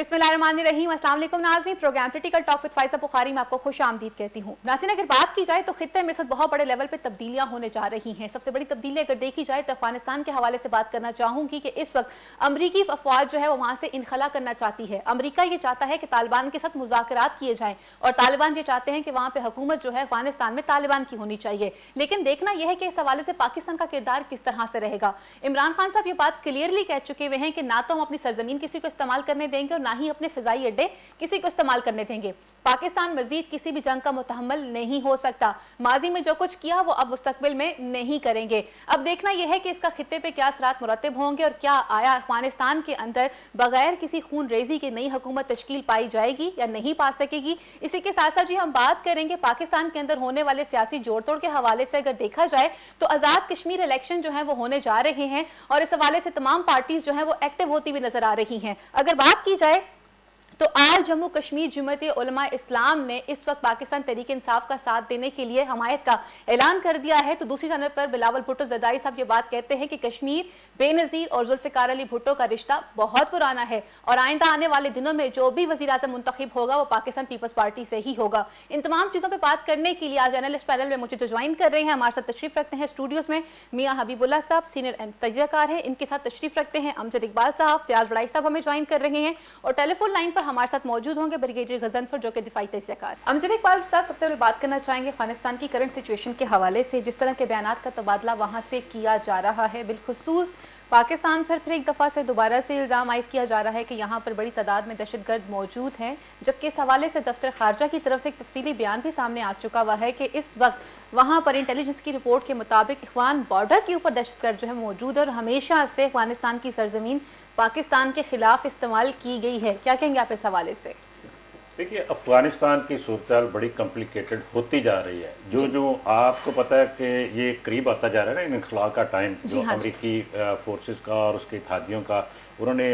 बिस्मिल्लाहिर्रहमानिर्रहीम। अस्सलाम वालेकुम नाज़रीन, programme critical talk with Faiza Bukhari में आपको खुश आमदीद कहती हूँ। नाज़रीन, अगर बात की जाए तो खित्ते में इस वक्त बहुत बड़े लेवल पे तब्दीलियाँ होने जा रही हैं। सबसे बड़ी तब्दीली अगर देखी जाए तो अफगानिस्तान के हवाले से बात करना चाहूँगी कि इस वक्त अमरीकी अफवाज जो है वो वहाँ से इनखला करना चाहती है। अमरीका ये चाहता है कि तालिबान के साथ मुज़ाकरात किए जाएँ और तालिबान ये चाहते हैं कि वहाँ पर हुकूमत जो है अफगानिस्तान में तालिबान की होनी चाहिए। लेकिन देखना यह है कि इस हवाले से पाकिस्तान का किरदार किस तरह से रहेगा। इमरान खान साहब ये बात क्लियरली कह चुके हुए हैं कि ना तो हम अपनी सरजमीन किसी को इस्तेमाल करने देंगे और ना ही अपने फिजाई अड्डे किसी को इस्तेमाल करने देंगे। पाकिस्तान मजीद किसी भी जंग का मुतहम्मल नहीं हो सकता। माजी में जो कुछ किया वो अब मुस्तकबिल में नहीं करेंगे। अब देखना यह है कि इसका खित्ते पे क्या असरात मुरतब होंगे और क्या आया अफगानिस्तान के अंदर बगैर किसी खून रेजी के नई हुकूमत तश्कील पाई जाएगी या नहीं पा सकेगी। इसी के साथ साथ जी हम बात करेंगे पाकिस्तान के अंदर होने वाले सियासी जोड़ तोड़ के हवाले से। अगर देखा जाए तो आज़ाद कश्मीर इलेक्शन जो है वो होने जा रहे हैं और इस हवाले से तमाम पार्टीज जो है वो एक्टिव होती हुई नजर आ रही हैं। अगर बात की जाए तो आज जम्मू कश्मीर जमात उलमा इस्लाम ने इस वक्त पाकिस्तान तहरीक इंसाफ का साथ देने के लिए हमायत का ऐलान कर दिया है। तो दूसरी जानब पर बिलावल भुट्टो जरदारी साहब ये बात कहते हैं कि कश्मीर, बेनज़ीर और जुल्फ़िकार अली भुट्टो का रिश्ता बहुत पुराना है और आइंदा आने वाले दिनों में जो भी वज़ीर आज़म मुंतखब होगा वो पाकिस्तान पीपल्स पार्टी से ही होगा। इन तमाम चीज़ों पर बात करने के लिए आज एनालिस्ट पैनल में मुझे जो ज्वाइन कर रहे हैं, हमारे साथ तशरीफ रखते हैं स्टूडियोज़ में मियाँ हबीबुल्लाह साहब, सीनियर तजियाकार हैं। इनके साथ तशरीफ रखते हैं अमजद इकबाल साहब, फयाज बड़ाई साहब हमें ज्वाइन कर रहे हैं और टेलीफोन लाइन पर हमारे साथ मौजूद होंगे ब्रिगेडियर गजनफर जो कि दिफाई तजियाकार। अमजद इकबाल साहब, सबसे पहले बात करना चाहेंगे अफगानिस्तान की करंट सिचुएशन के हवाले से। जिस तरह के बयानात का तबादला वहाँ से किया जा रहा है, बिलखुसूस पाकिस्तान पर फिर एक दफ़ा से दोबारा से इल्ज़ाम आयद किया जा रहा है कि यहाँ पर बड़ी तादाद में दहशतगर्द मौजूद हैं, जबकि इस हवाले से दफ्तर खारजा की तरफ से एक तफसीली बयान भी सामने आ चुका हुआ है कि इस वक्त वहाँ पर इंटेलिजेंस की रिपोर्ट के मुताबिक अफगान बॉर्डर के ऊपर दहशतगर्द जो है मौजूद है और हमेशा से अफगानिस्तान की सरजमीन पाकिस्तान के खिलाफ इस्तेमाल की गई है। क्या कहेंगे आप इस हवाले से? देखिए, अफगानिस्तान की सूरत बड़ी कॉम्प्लिकेटेड होती जा रही है। जो आपको पता है कि ये करीब आता जा रहा है ना इनखला का टाइम, जो अमेरिकी फोर्सेस का और उसके इत्तेहादियों का, उन्होंने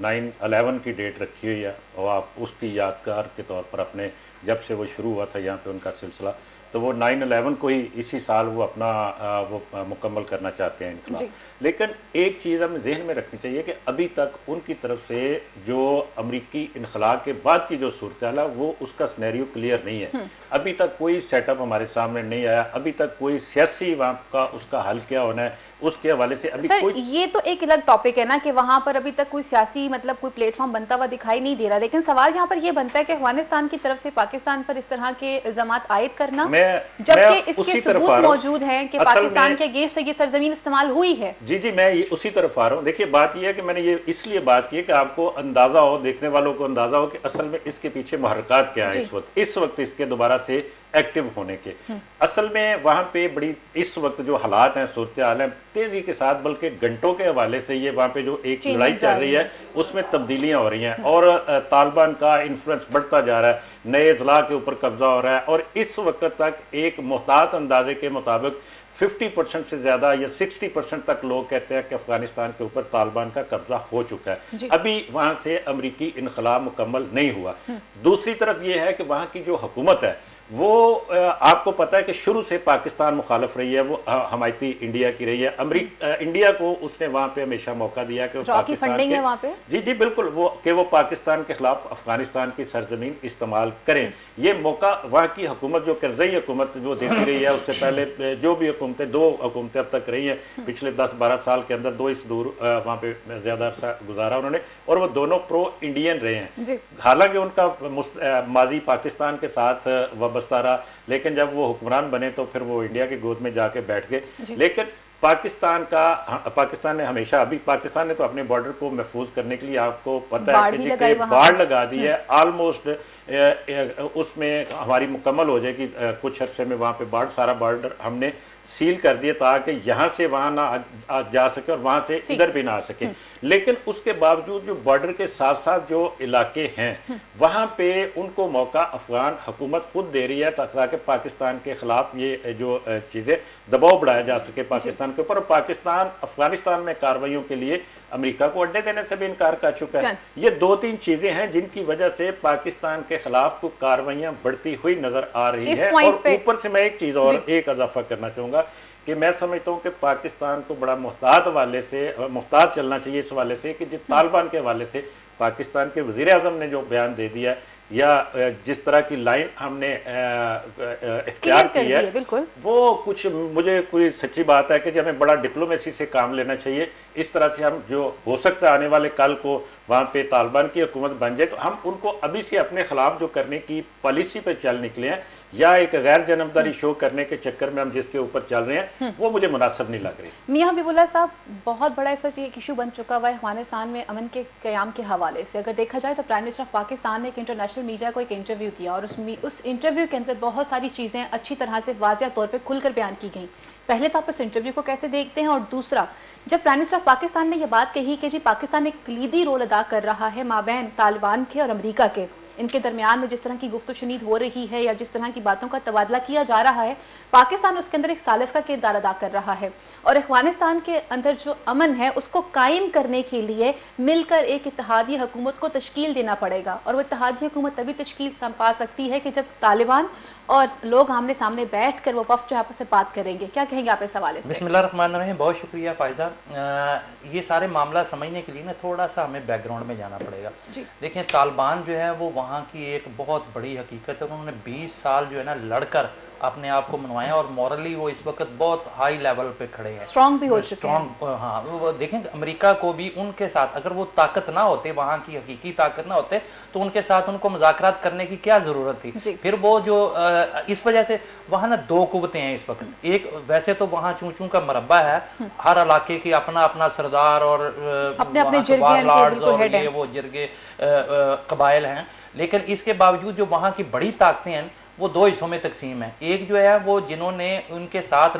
9/11 की डेट रखी हुई है और आप उसकी यादगार के तौर पर अपने जब से वो शुरू हुआ था यहाँ पे उनका सिलसिला, तो वो 9/11 को ही इसी साल वो अपना वो मुकम्मल करना चाहते हैं इनकलाब। लेकिन एक चीज़ हमें जहन में रखनी चाहिए कि अभी तक उनकी तरफ से जो अमरीकी इनखला के बाद की जो सूरत है वो उसका सिनेरियो क्लियर नहीं है। अभी तक कोई सेटअप हमारे सामने नहीं आया, अभी तक कोई सियासी वहाँ का उसका हल क्या होना है उसके हवाले से अभी कोई। ये तो एक अलग टॉपिक है ना कि वहाँ पर अभी तक कोई सियासी मतलब कोई प्लेटफॉर्म बनता हुआ दिखाई नहीं दे रहा। लेकिन सवाल यहाँ पर यह बनता है कि अफगानिस्तान की तरफ से पाकिस्तान पर इस तरह के इल्जामात आयद करना, जबकि इसके सबूत मौजूद हैं कि पाकिस्तान के अगेंस्ट ये सरजमीन इस्तेमाल हुई है। जी, मैं ये उसी तरफ आ रहा हूँ। देखिए, बात यह है कि मैंने ये इसलिए बात की है कि आपको अंदाजा हो, देखने वालों को अंदाजा हो कि असल में इसके पीछे मुहर्रकात क्या है इस वक्त इसके दोबारा से एक्टिव होने के। असल में वहाँ पे बड़ी इस वक्त जो हालात हैं, सूरत हाल है, तेजी के साथ बल्कि घंटों के हवाले से ये वहाँ पे जो एक लड़ाई चल रही है उसमें तब्दीलियाँ हो रही हैं और तालिबान का इन्फ्लुएंस बढ़ता जा रहा है, नए अजला के ऊपर कब्जा हो रहा है और इस वक्त तक एक मुहतात अंदाजे के मुताबिक 50% से ज्यादा या 60% तक लोग कहते हैं कि अफगानिस्तान के ऊपर तालिबान का कब्जा हो चुका है। अभी वहां से अमरीकी इनखला मुकम्मल नहीं हुआ। दूसरी तरफ यह है कि वहां की जो हुकूमत है वो आपको पता है कि शुरू से पाकिस्तान मुखालिफ रही है, वो हमायती इंडिया की रही है। इंडिया को उसने वहाँ पे हमेशा मौका दिया कि पाकिस्तान के वहाँ पे जी बिल्कुल वो पाकिस्तान के खिलाफ अफगानिस्तान की सरजमीन इस्तेमाल करें। ये मौका वहाँ की हुकूमत जो करजई हुकूमत जो देती रही है, उससे पहले जो भी हुकूमतें, 2 हुकूमतें अब तक रही हैं पिछले 10-12 साल के अंदर, 2 इस दूर वहाँ पे ज्यादा अरसा गुजारा उन्होंने और वो दोनों प्रो इंडियन रहे हैं। हालांकि उनका माजी पाकिस्तान के साथ वाबस्ता रहा, लेकिन जब वो हुक्मरान बने तो फिर वो इंडिया की गोद में जाके बैठ गए। लेकिन पाकिस्तान ने हमेशा, अभी पाकिस्तान ने तो अपने बॉर्डर को महफूज करने के लिए आपको पता है कि बाढ़ लगा दी है। ऑलमोस्ट उसमें हमारी मुकम्मल हो जाएगी कुछ अरसे में। वहाँ पे सारा बॉर्डर हमने सील कर दिए ताकि यहाँ से वहाँ ना जा सके और वहाँ से इधर भी ना आ सके। लेकिन उसके बावजूद जो बॉर्डर के साथ साथ जो इलाके हैं वहाँ पे उनको मौका अफगान हुकूमत खुद दे रही है ताकि पाकिस्तान के खिलाफ ये जो चीज़ें दबाव बढ़ाया जा सके पाकिस्तान के ऊपर। पाकिस्तान अफगानिस्तान में कार्रवाइयों के लिए अमेरिका को अड्डे देने से भी इनकार कर चुका है। ये 2-3 चीजें हैं जिनकी वजह से पाकिस्तान के खिलाफ कुछ कार्रवाइयां बढ़ती हुई नजर आ रही है। और ऊपर से मैं एक चीज और एक इजाफा करना चाहूंगा कि मैं समझता हूँ कि पाकिस्तान को बड़ा मुहतात चलना चाहिए इस हवाले से कि जिस तालिबान के हवाले से पाकिस्तान के वज़ीर आज़म ने जो बयान दे दिया या जिस तरह की लाइन हमने इख्तियार की है, बिल्कुल वो कुछ मुझे कोई सच्ची बात है कि हमें बड़ा डिप्लोमेसी से काम लेना चाहिए। इस तरह से हम जो हो सकता है आने वाले कल को वहाँ पे तालिबान की हुकूमत बन जाए तो हम उनको अभी से अपने खिलाफ जो करने की पॉलिसी पे चल निकले हैं या एक गैर जनमदारी शो करने के चक्कर में हम जिसके ऊपर चल रहे हैं वो मुझे मुनासिब नहीं लग रही। मियां हबीबुल्लाह साहब, बहुत बड़ा इस वक्त एक इशू बन चुका हुआ है अफगानिस्तान में अमन के क़याम के हवाले से। अगर देखा जाए तो प्राइम मिनिस्टर ऑफ पाकिस्तान ने एक इंटरनेशनल मीडिया को एक इंटरव्यू दिया और उस इंटरव्यू के अंदर बहुत सारी चीज़ें अच्छी तरह से वाज़िया तौर पर खुलकर बयान की गई। पहले तो आप इस इंटरव्यू को कैसे देखते हैं, और दूसरा जब प्राइम मिनिस्टर ऑफ पाकिस्तान ने यह बात कही कि जी पाकिस्तान एक कलीदी रोल अदा कर रहा है माबैन तालिबान के और अमेरिका के, इनके दरमियान में जिस तरह की गुफ्तशुनीद हो रही है या जिस तरह की बातों का तबादला किया जा रहा है, पाकिस्तान उसके अंदर एक सालिस का किरदार अदा कर रहा है और अफगानिस्तान के अंदर जो अमन है उसको कायम करने के लिए मिलकर एक इत्तेहादी हुकूमत को तश्कील देना पड़ेगा। और वो इत्तेहादी हुकूमत तभी तश्कील पा सकती है कि जब तालिबान और लोग आमने सामने बैठ कर वो वफ़द जो आपस से बात करेंगे। क्या कहेंगे आप इस हवाले से? बिस्मिल्लाहिर्रहमानिर्रहीम, बहुत शुक्रिया फायजा। ये सारे मामला समझने के लिए ना थोड़ा सा हमें बैकग्राउंड में जाना पड़ेगा। देखें, तालिबान जो है वो वहाँ की एक बहुत बड़ी हकीकत है। उन्होंने 20 साल जो है ना लड़कर अपने आप को मनवाया और मॉरली वो इस वक्त बहुत हाई लेवल पे खड़े हैं, स्ट्रॉन्ग भी हो चुके हैं। हाँ, वो देखें अमेरिका को भी उनके साथ अगर वो ताकत ना होते, वहाँ की हकीकी ताकत ना होते तो उनके साथ उनको मुज़ाकरात करने की क्या ज़रूरत थी। फिर वो जो इस वजह से वहाँ ना दो कुव्वतें हैं इस वक्त। एक वैसे तो वहाँ चूं का मरबा है, हर इलाके की अपना अपना सरदार और ये वो जिरगे कबाइल हैं, लेकिन इसके बावजूद जो वहाँ की बड़ी ताकतें हैं वो दो हिस्सों में तकसीम है। एक जो है वो जिन्होंने उनके साथ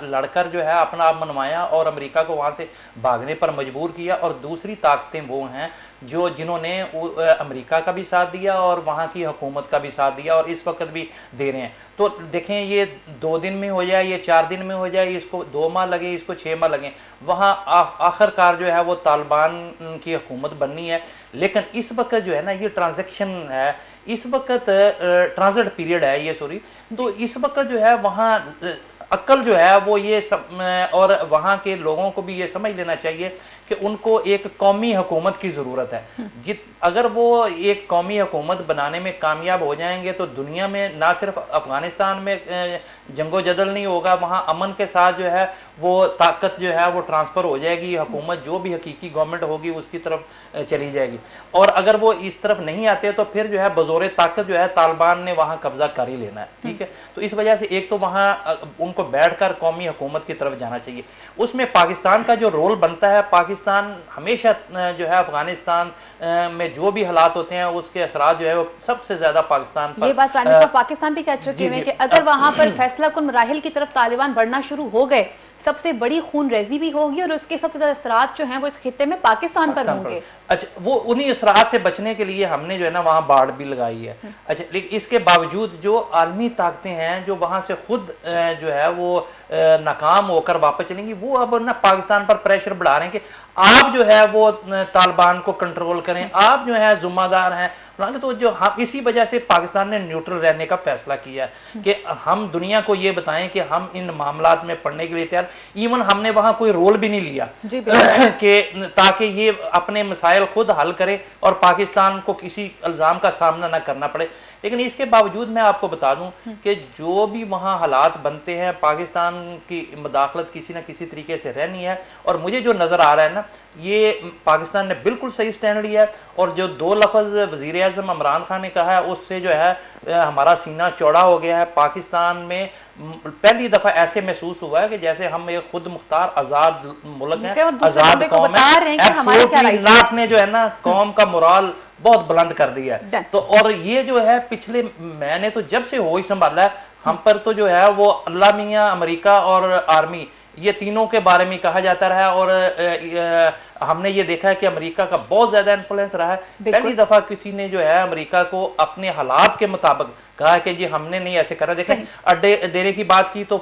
लड़कर जो है अपना आप मनवाया और अमेरिका को वहाँ से भागने पर मजबूर किया, और दूसरी ताकतें वो हैं जो जिन्होंने अमेरिका का भी साथ दिया और वहाँ की हुकूमत का भी साथ दिया और इस वक्त भी दे रहे हैं। तो देखें, ये 2 दिन में हो जाए, ये 4 दिन में हो जाए, इसको 2 माह लगे, इसको 6 माह लगे, वहाँ आखिरकार जो है वो तालिबान की हुकूमत बननी है। लेकिन इस वक्त जो है ना ये ट्रांजैक्शन है, इस वक्त ट्रांजिट पीरियड है ये, सॉरी, तो इस वक्त जो है वहाँ अक्ल जो है वो ये और वहाँ के लोगों को भी ये समझ लेना चाहिए कि उनको एक कौमी हुकूमत की ज़रूरत है। अगर वो एक कौमी हुकूमत बनाने में कामयाब हो जाएंगे तो दुनिया में ना सिर्फ अफ़गानिस्तान में जंगो जदल नहीं होगा, वहाँ अमन के साथ जो है वो ताकत जो है वो ट्रांसफ़र हो जाएगी, हुकूमत जो भी हकीकी गवर्नमेंट होगी उसकी तरफ चली जाएगी। और अगर वो इस तरफ नहीं आते तो फिर जो है बज़ोर ताकत जो है तालिबान ने वहाँ कब्जा कर ही लेना है। ठीक है, तो इस वजह से एक तो वहाँ उनको बैठकर कौमी हुकूमत की तरफ जाना चाहिए। उसमें पाकिस्तान का जो रोल बनता है, पाकिस्तान हमेशा जो है अफगानिस्तान में जो भी हालात होते हैं उसके असरात जो है वो सबसे ज्यादा पाकिस्तान पर। ये बात प्राइम मिनिस्टर ऑफ पाकिस्तान भी कह चुके हैं कि अगर वहां पर फैसला कुन मराहिल की तरफ तालिबान बढ़ना शुरू हो गए, सबसे बड़ी खून रेजी भी होगी और उसके सबसे ज्यादा असरात जो हैं वो इस खित्ते में पाकिस्तान पर होंगे। अच्छा, वो उन्हीं असरात से बचने के लिए हमने जो है ना वहाँ बाढ़ भी लगाई है। अच्छा, लेकिन इसके बावजूद जो आलमी ताकतें हैं जो वहाँ से खुद जो है वो नाकाम होकर वापस चलेंगी, वो अब ना पाकिस्तान पर प्रेशर बढ़ा रहे हैं कि आप जो है वो तालिबान को कंट्रोल करें, आप जो है जिम्मेदार हैं। तो जो हम इसी वजह से पाकिस्तान ने न्यूट्रल रहने का फैसला किया है कि हम दुनिया को ये बताएं कि हम इन मामलात में पढ़ने के लिए तैयार। इवन हमने वहाँ कोई रोल भी नहीं लिया कि ताकि ये अपने मसाइल खुद हल करें और पाकिस्तान को किसी इल्ज़ाम का सामना ना करना पड़े। लेकिन इसके बावजूद मैं आपको बता दूं कि जो भी वहाँ हालात बनते हैं, पाकिस्तान की मदाखलत किसी न किसी तरीके से रहनी है। और मुझे जो नज़र आ रहा है ना, ये पाकिस्तान ने बिल्कुल सही स्टैंड लिया है। और जो 2 लफ्ज़ वज़ीर आज़म इमरान खान ने कहा है उससे जो है हमारा सीना चौड़ा हो गया है। पाकिस्तान में पहली दफ़ा ऐसे महसूस हुआ है कि जैसे हम एक खुद मुख्तार आज़ाद मुल्क हैं, आज़ाद कौम है। नाक ने जो है ना कौम का मोराल बहुत बुलंद कर दिया है। तो और ये जो है पिछले मैंने तो जब से होश संभाला है, हम पर तो जो है वो अल्लाह मियाँ, अमेरिका और आर्मी, ये तीनों के बारे में कहा जाता रहा। और हमने ये देखा है कि अमेरिका का बहुत ज्यादा इन्फ्लुएंस रहा है। पहली दफा किसी ने जो है अमेरिका को अपने हालात के मुताबिक कहा कि जी हमने नहीं ऐसे करा। देखें, अड्डे देने की बात की तो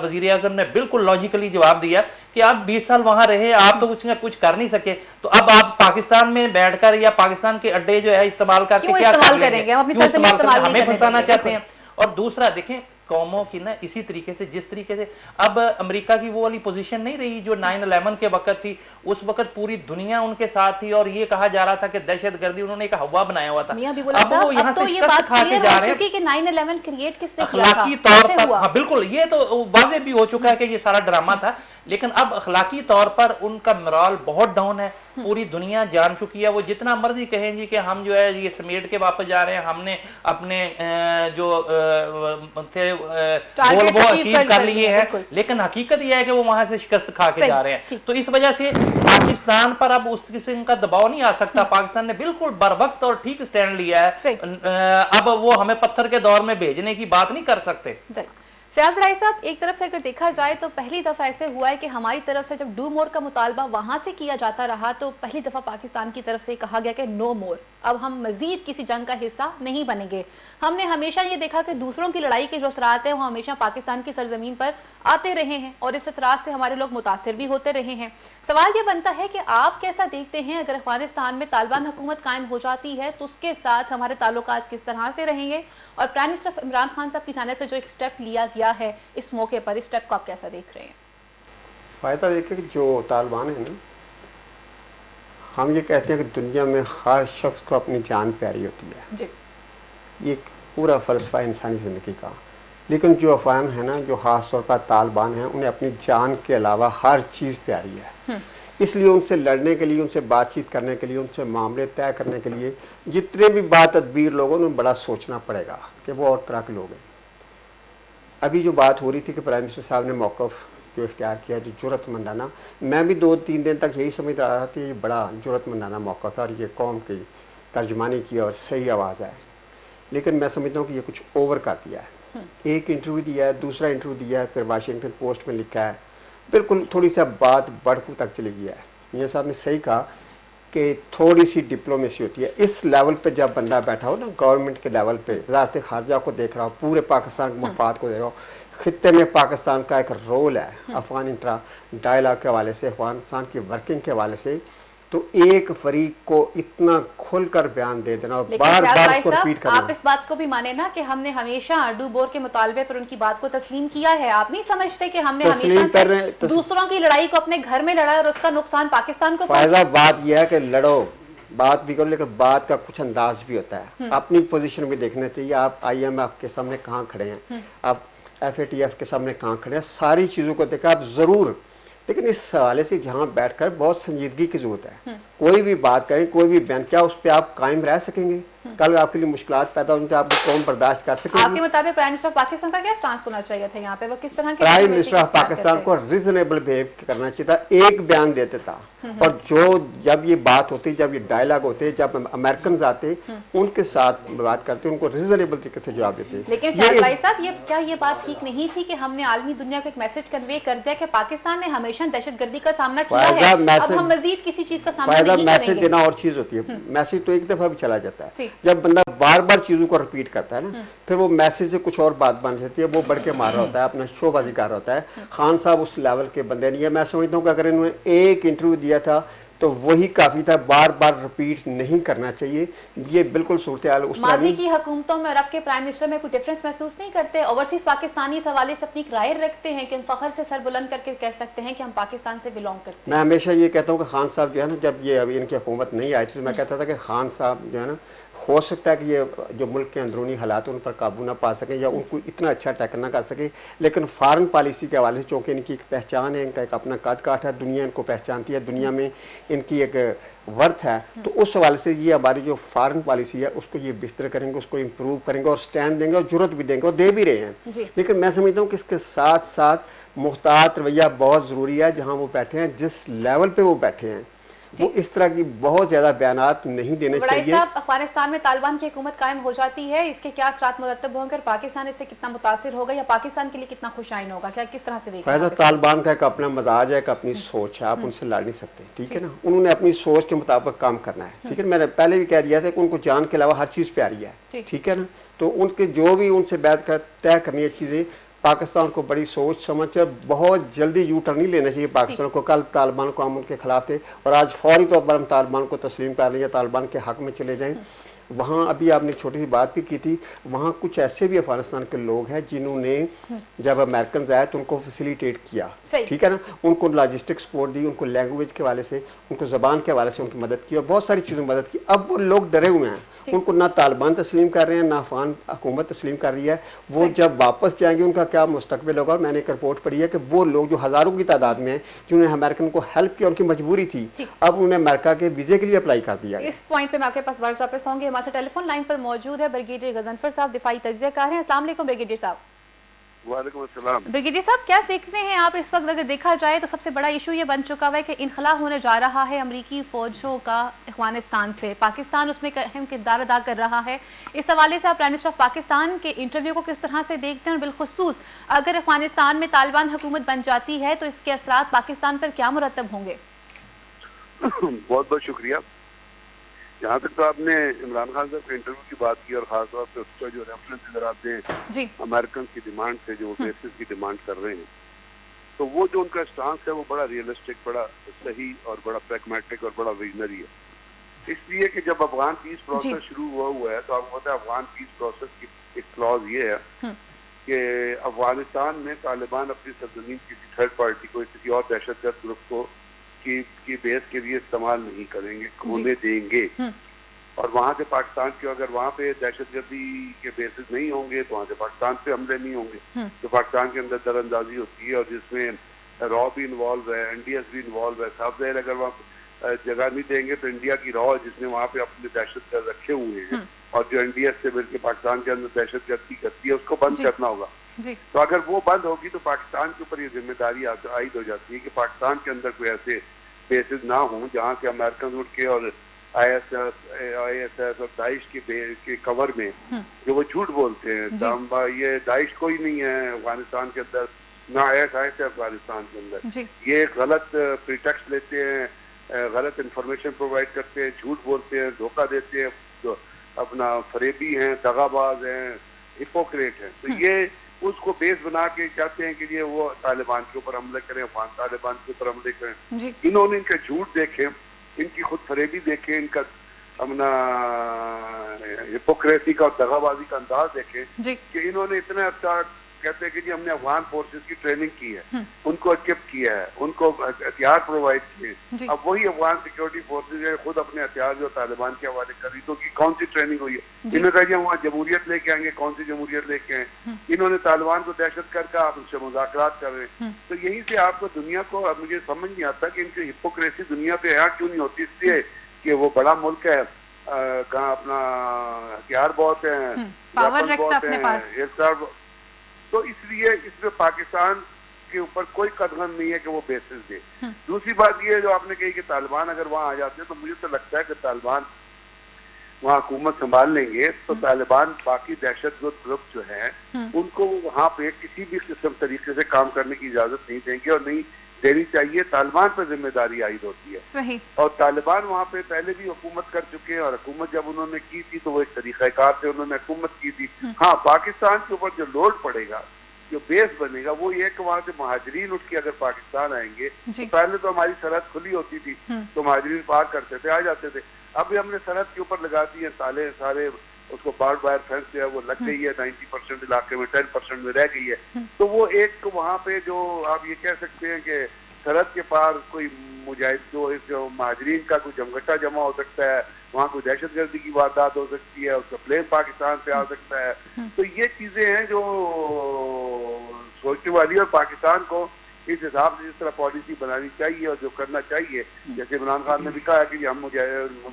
वजीर आजम ने बिल्कुल लॉजिकली जवाब दिया कि आप 20 साल वहां रहे, आप तो कुछ कर नहीं सके, तो अब आप पाकिस्तान में बैठकर या पाकिस्तान के अड्डे जो है इस्तेमाल करके क्या करेंगे? हमें फंसाना चाहते हैं। और दूसरा देखें, कौमों की ना इसी तरीके से, जिस तरीके से अब अमेरिका की वो वाली पोजीशन नहीं रही जो 9/11 के वक्त थी। उस वक्त पूरी दुनिया उनके साथ थी और ये कहा जा रहा था कि दहशतगर्दी, उन्होंने एक हवा बनाया हुआ था। अब वो यहाँ से शिकस्त खा के जा रहे हैं कि 9/11 क्रिएट किसने किया था, अखलाकी तौर पर। हाँ बिल्कुल, ये तो वाजे भी हो चुका है कि ये सारा ड्रामा था, लेकिन अब अखलाकी तौर पर उनका मोरल बहुत डाउन है। पूरी दुनिया जान चुकी है, वो जितना मर्जी कहें जी कि हम जो है ये समेट के वापस जा रहे हैं, हमने अपने जो थे गोल वो अचीव कर लिए हैं, लेकिन हकीकत यह है कि वो वहां से शिकस्त खा के जा रहे हैं। तो इस वजह से पाकिस्तान पर अब उस किस्म का दबाव नहीं आ सकता। पाकिस्तान ने बिल्कुल बरवक्त और ठीक स्टैंड लिया है। अब वो हमें पत्थर के दौर में भेजने की बात नहीं कर सकते। फयाज बड़ाई साहब, एक तरफ से अगर देखा जाए तो पहली दफा ऐसे हुआ है कि हमारी तरफ से जब डू मोर का मुतालबा वहां से किया जाता रहा तो पहली दफा पाकिस्तान की तरफ से कहा गया कि नो मोर, अब हम मजीद किसी जंग का हिस्सा नहीं बनेंगे। हमने हमेशा ये देखा कि दूसरों की लड़ाई के जो असरात हैं वो हमेशा पाकिस्तान की सरजमीन पर आते रहे हैं और इस असरात से हमारे लोग मुतासिर भी होते रहे हैं। सवाल ये बनता है कि आप कैसा देखते हैं, अगर अफगानिस्तान में तालिबान हुकूमत कायम हो जाती है तो उसके साथ हमारे ताल्लुकात किस तरह से रहेंगे, और प्राइम मिनिस्टर इमरान खान साहब की जानिब से जो एक स्टेप लिया गया है इस मौके पर, इस स्टेप को आप कैसा देख रहे हैं? फ़ायदा देखिए कि जो तालिबान है ना, हम ये कहते हैं कि दुनिया में हर शख्स को अपनी जान प्यारी होती है जी। ये पूरा फ़लसफ़ा इंसानी ज़िंदगी का, लेकिन जो अफ़गान है ना, जो ख़ास तौर पर तालिबान है, उन्हें अपनी जान के अलावा हर चीज़ प्यारी है। इसलिए उनसे लड़ने के लिए, उनसे बातचीत करने के लिए, उनसे मामले तय करने के लिए जितने भी तदबीर लोगों ने बड़ा सोचना पड़ेगा कि वो और तरह के लोग हैं। अभी जो बात हो रही थी कि प्राइम मिनिस्टर साहब ने मौक़िफ़ जो इख्तियार किया, जो जुर्रतमंदाना, मैं भी 2-3 दिन तक यही समझ रहा था कि ये बड़ा जुर्रतमंदाना मौक़िफ़ है और ये कौम की तर्जमानी की और सही आवाज़ है, लेकिन मैं समझता हूँ कि ये कुछ ओवर कर दिया है। एक इंटरव्यू दिया है, दूसरा इंटरव्यू दिया है, फिर वाशिंगटन पोस्ट में लिखा है, बिल्कुल थोड़ी सा बात बढ़कू तक चली गया है। मियां साहब ने सही कहा कि थोड़ी सी डिप्लोमेसी होती है। इस लेवल पे जब बंदा बैठा हो ना, गवर्नमेंट के लेवल पे, वज़ारत ख़ारजा को देख रहा हो, पूरे पाकिस्तान के मफाद को देख रहा हो, खित्ते में पाकिस्तान का एक रोल है अफगान इंट्रा डायलॉग के हवाले से, अफगानिस्तान की वर्किंग के हवाले से, तो एक फरीक को इतना खुलकर बयान दे देना और बार बार उसको रिपीट करना। आप इस बात को भी माने ना कि हमने हमेशा डू बोर के मुतालबे पर उनकी बात को तस्लीम किया है। आप नहीं समझते कि हमने हमेशा दूसरों की लड़ाई को अपने घर में लड़ा और उसका नुकसान पाकिस्तान को? फायदा बात यह है कि लड़ो, बात भी करो, लेकिन बात का कुछ अंदाज भी होता है, अपनी पोजीशन भी देखना चाहिए। आप IMF के सामने कहाँ खड़े हैं, आप FATF के सामने कहाँ खड़े हैं, सारी चीज़ों को देखा आप ज़रूर, लेकिन इस हवाले से जहाँ बैठकर बहुत संजीदगी की जरूरत है। कोई भी बात करें, कोई भी बयान, क्या उस पर आप कायम रह सकेंगे? कल आपके लिए मुश्किलात पैदा होने, आप कौन बर्दाश्त कर सकेंगे? आपके मुताबिक प्राइम मिनिस्टर पाकिस्तान का क्या स्टांस होना चाहिए था यहाँ पे? वो किस तरह के प्राइम मिनिस्टर पाकिस्तान को रीजनेबल बिहेव करना चाहिए था, एक बयान देते था। और जो जब ये बात होती, जब ये डायलॉग होते, जब अमेरिकन आते उनके साथ बात करते, उनको रीजनेबल तरीके से जवाब देते। लेकिन भाई साहब, ये क्या ये बात ठीक नहीं थी कि हमने आलमी दुनिया को एक मैसेज कन्वे कर दिया कि पाकिस्तान ने हमेशा दहशतगर्दी का सामना किया है, अब हम मजीद किसी चीज का सामना नहीं करेंगे? मैसेज देना और चीज होती है, मैसेज तो एक दफा भी चला जाता है। जब बंदा बार बार चीजों को रिपीट करता है ना, फिर वो मैसेज से कुछ और बात बन जाती है, वो बढ़ के मार रहा होता है, अपना शोबाजी कर रहा होता है। खान साहब उस लेवल के बंदे नहीं है। मैं समझता हूँ कि अगर इन्होंने एक इंटरव्यू दिया था तो वही काफी था, बार बार रिपीट नहीं करना चाहिए। ये बिल्कुल सूरत हाल उस माजी की हुकूमतों में और अब के प्राइम मिनिस्टर में कोई डिफरेंस महसूस नहीं करते? ओवरसीज पाकिस्तानी इस हवाले से अपनी राय रखते हैं कि फखर से सर बुलंद करके कह सकते हैं कि हम पाकिस्तान से बिलोंग करते हैं? मैं हमेशा ये कहता हूँ कि खान साहब जो है ना, जब ये अभी इनकी हुकूमत नहीं आई थी तो मैं कहता था कि खान साहब जो है ना, हो सकता है कि ये जो मुल्क के अंदरूनी हालात उन पर काबू ना पा सकें या उनको इतना अच्छा टैकल ना कर सके, लेकिन फॉरेन पॉलिसी के हवाले से चूँकि इनकी एक पहचान है, इनका एक अपना कद काठ है, दुनिया इनको पहचानती है, दुनिया में इनकी एक वर्थ है, तो उस हवाले से ये हमारी जो फॉरेन पॉलिसी है उसको ये बेहतर करेंगे, उसको इम्प्रूव करेंगे और स्टैंड देंगे और जरूरत भी देंगे और दे भी रहे हैं। लेकिन मैं समझता हूँ कि इसके साथ साथ मुख्तात रवैया बहुत ज़रूरी है। जहाँ वो बैठे हैं, जिस लेवल पे वो बैठे हैं, वो इस तरह की बहुत ज्यादा बयानात नहीं देने चाहिए। अफगानिस्तान में तालिबान की हुकूमत कायम हो जाती है, इसके क्या असरात मुरतब होंगे? पाकिस्तान इससे कितना मुतासिर होगा या पाकिस्तान के लिए कितना खुशाइन होगा? क्या किस तरह से देखते हैं? तालिबान का एक अपना मजाज है, एक अपनी सोच है, आप उनसे लड़ नहीं सकते, ठीक है ना। उन्होंने अपनी सोच के मुताबिक काम करना है, ठीक है। मैंने पहले भी कह दिया था कि उनको जान के अलावा हर चीज़ प्यारी है, ठीक है ना। तो उनके जो भी उनसे बैठ कर तय करनी है चीज़ें, पाकिस्तान को बड़ी सोच समझ कर बहुत जल्दी यू टर्न नहीं लेना चाहिए पाकिस्तान को। कल तालिबान को हम उनके खिलाफ थे और आज फौरी तौर पर हम तालिबान को तस्लीम कर लें या तालिबान के हक में चले जाएं। वहाँ अभी आपने छोटी सी बात भी की थी, वहाँ कुछ ऐसे भी अफगानिस्तान के लोग हैं जिन्होंने जब अमेरिकन आए तो उनको फैसिलिटेट किया, ठीक है ना, उनको लॉजिस्टिक सपोर्ट दी, उनको लैंग्वेज के हवाले से, उनको ज़बान के हवाले से उनकी मदद की और बहुत सारी चीज़ों में मदद की। अब वो लोग डरे हुए हैं, उनको ना तालिबान तस्लीम कर रहे हैं ना अफगान हुकूमत तस्लीम कर रही है। वो जब वापस जाएंगे उनका क्या मुस्तकबिल होगा। और मैंने एक रिपोर्ट पढ़ी है कि वो लोग जो हज़ारों की तादाद में हैं जिन्होंने अमेरिकन को हेल्प किया, उनकी मजबूरी थी, अब उन्हें अमेरिका के वीज़े के लिए अप्लाई कर दिया। इस पॉइंट पे मैं आपके पास वापस आऊंगी। हमारे टेलीफोन लाइन पर मौजूद है ब्रिगेडियर गजनफर साहब, दिफाई तज्ज़ियाकार हैं। अस्सलाम वालेकुम ब्रिगेडियर साहब। वालेकुम अस्सलाम। ब्रिगेडियर साहब, क्या देखते हैं आप इस वक्त, अगर देखा जाए तो सबसे बड़ा इशू ये बन चुका है कि इनखला होने जा रहा है अमरीकी फ़ौजों का अफगानिस्तान से, पाकिस्तान उसमें अहम किरदार अदा कर रहा है। इस हवाले से आप प्राइम मिनिस्टर ऑफ पाकिस्तान के इंटरव्यू को किस तरह से देखते हैं, और बिलखुसूस अगर अफगानिस्तान में तालिबान हुकूमत बन जाती है तो इसके असरात पाकिस्तान पर क्या मुरतब होंगे? बहुत बहुत शुक्रिया। यहाँ तक तो आपने इमरान खान साहब के इंटरव्यू की बात की और खासतौर पर उसका जो रेफरेंस अगर आप दें अमेरिकन की डिमांड से, जो बेसिस की डिमांड कर रहे हैं, तो वो जो उनका स्टांस है वो बड़ा रियलिस्टिक, बड़ा सही और बड़ा प्रैग्मेटिक और बड़ा विजनरी है। इसलिए कि जब अफगान पीस प्रोसेस शुरू हुआ है तो आपको पता है अफगान पीस प्रोसेस की एक क्लॉज ये है कि अफगानिस्तान में तालिबान अपनी सरजमीन किसी थर्ड पार्टी को, किसी और दहशतगर्द ग्रुप को की बेस के लिए इस्तेमाल नहीं करेंगे, होने देंगे। और वहाँ से पाकिस्तान के अगर वहाँ पे दहशतगर्दी के बेसिस नहीं होंगे तो वहाँ से पाकिस्तान पे हमले नहीं होंगे। तो पाकिस्तान के अंदर दरअंदाजी होती है और जिसमें रॉ भी इन्वॉल्व है, एनडीएस भी इन्वॉल्व है। साफ ज़ाहिर अगर वहाँ जगह नहीं देंगे तो इंडिया की रॉ जिसने वहाँ पे अपने दहशतगर्द रखे हुए हैं और जो एनडीएस से मिलकर पाकिस्तान के अंदर दहशतगर्दी करती है उसको बंद करना होगा। तो अगर वो बंद होगी तो पाकिस्तान के ऊपर ये जिम्मेदारी आयद हो जाती है कि पाकिस्तान के अंदर कोई ऐसे बेसिस ना हो जहाँ से अमेरिकन उठ के और आईएसएस और दाइश के कवर में जो वो झूठ बोलते हैं, ये दाइश कोई नहीं है अफगानिस्तान के अंदर, ना आईएसआईएस है अफगानिस्तान के अंदर, ये गलत प्रीटेक्स्ट लेते हैं, गलत इंफॉर्मेशन प्रोवाइड करते हैं, झूठ बोलते हैं, धोखा देते हैं, तो अपना फरेबी हैं, दगाबाज हैं, हिपोक्रेट हैं। तो ये उसको बेस बना के चाहते हैं कि ये वो तालिबान के ऊपर हमले करें, अफगान तालिबान के ऊपर हमले करें। इन्होंने इनके झूठ देखे, इनकी खुद फरेबी देखे, इनका अपना हिपोक्रेसी का और दगाबाजी का अंदाज देखे कि इन्होंने इतना अच्छा कहते हैं कि जी हमने अफगान फोर्सेस की ट्रेनिंग की है, उनको इक्विप किया है, उनको हथियार प्रोवाइड किए। अब वही अफगान सिक्योरिटी फोर्सेस है खुद अपने हथियार जो तालिबान के हवाले कर रही, तो की कौन सी ट्रेनिंग हुई है? इन्होंने कहा वहाँ जमहूरियत लेके आएंगे, कौन सी जमहूरियत लेके आए? इन्होंने तालिबान को दहशत कर आप उनसे मुज़ाकरात कर रहे हैं। तो यहीं से आपको दुनिया को, अब मुझे समझ नहीं आता कि इनकी हिपोक्रेसी दुनिया पे यहाँ क्यों नहीं होती। इसलिए कि वो बड़ा मुल्क है, कहाँ अपना हथियार बहुत है, पावर रखता अपने पास, तो इसलिए इसमें पाकिस्तान के ऊपर कोई कदम नहीं है कि वो बेसिस दे। दूसरी बात ये जो आपने कही कि तालिबान अगर वहाँ आ जाते हैं तो मुझे तो लगता है कि तालिबान वहाँ हुकूमत संभाल लेंगे तो तालिबान बाकी दहशतगर्द ग्रुप जो है उनको वहाँ पे किसी भी किस्म तरीके से काम करने की इजाजत नहीं देंगे और नहीं देनी चाहिए। तालिबान पर जिम्मेदारी आयद होती है। सही। और तालिबान वहाँ पे पहले भी हुकूमत कर चुके हैं और हुकूमत जब उन्होंने की थी तो वो एक तरीक़ाकार से उन्होंने हुकूमत की थी। हाँ, पाकिस्तान के ऊपर जो लोड पड़ेगा, जो बेस बनेगा, वो ये कि वहाँ से महाजरीन उठ के अगर पाकिस्तान आएंगे तो पहले तो हमारी सरहद खुली होती थी तो महाजरीन पार करते थे, आ जाते थे। अभी हमने सरहद के ऊपर लगा दी है सारे उसको बार्ड वायर फेंस जो है वो लग गई है 90% इलाके में, 10% में रह गई है। तो वो एक वहाँ पे जो आप ये कह सकते हैं कि सरहद के पार कोई मुजाहिद जो महाजरीन का कोई जमघटा जमा हो सकता है, वहाँ कोई दहशतगर्दी की वारदात हो सकती है, उसका प्लेन पाकिस्तान पे आ सकता है। तो ये चीजें हैं जो सोचने वाली, और पाकिस्तान को इस हिसाब से जिस तरह पॉलिसी बनानी चाहिए और जो करना चाहिए, जैसे इमरान खान ने भी कहा कि हम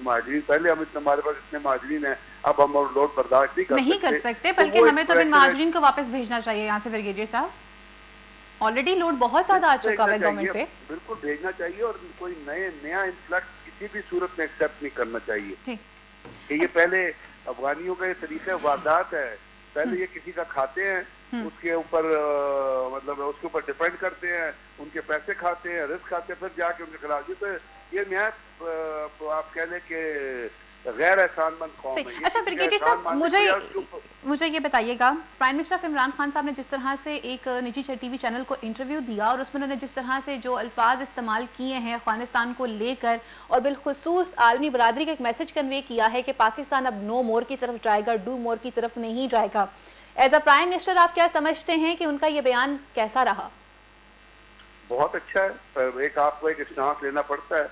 महाजरीन, पहले हम हमारे पास इतने महाजरीन हैं, अब हम और लोड बर्दाश्त नहीं कर सकते, बल्कि हमें तो इन महाजरीन को वापस भेजना चाहिए यहाँ से। ब्रिगेडियर साहब, ऑलरेडी लोड बहुत ज्यादा आ चुका है गवर्नमेंट पे। बिल्कुल भेजना चाहिए और कोई नया इन्फ्लक्स किसी भी सूरत में एक्सेप्ट नहीं करना चाहिए कि ये पहले अफगानियों का ये तरीका वारदात है, पहले ये किसी का खाते हैं, उसके ऊपर मतलब उसके ऊपर डिपेंड करते हैं, उनके पैसे खाते हैं, रिस्क खाते हैं, फिर जाके उनके खिलाफ ये नया आप कह लें कि गैर एहसानमंद कौम है। अच्छा ब्रिगेडियर साहब, मुझे ये बताइएगा, प्राइम मिनिस्टर इमरान खान साहब ने जिस तरह से एक निजी टीवी चैनल को इंटरव्यू दिया और उसमें उन्होंने जिस तरह से जो अल्फाज इस्तेमाल किए हैं अफगानिस्तान को लेकर और बिलखुसूस आलमी बरादरी का एक मैसेज कन्वे किया है कि पाकिस्तान अब नो मोर की तरफ जाएगा, डू मोर की तरफ नहीं जाएगा, एज अ प्राइम मिनिस्टर आप क्या समझते हैं कि उनका ये बयान कैसा रहा? बहुत अच्छा है, एक आपको एक स्टांस लेना पड़ता है,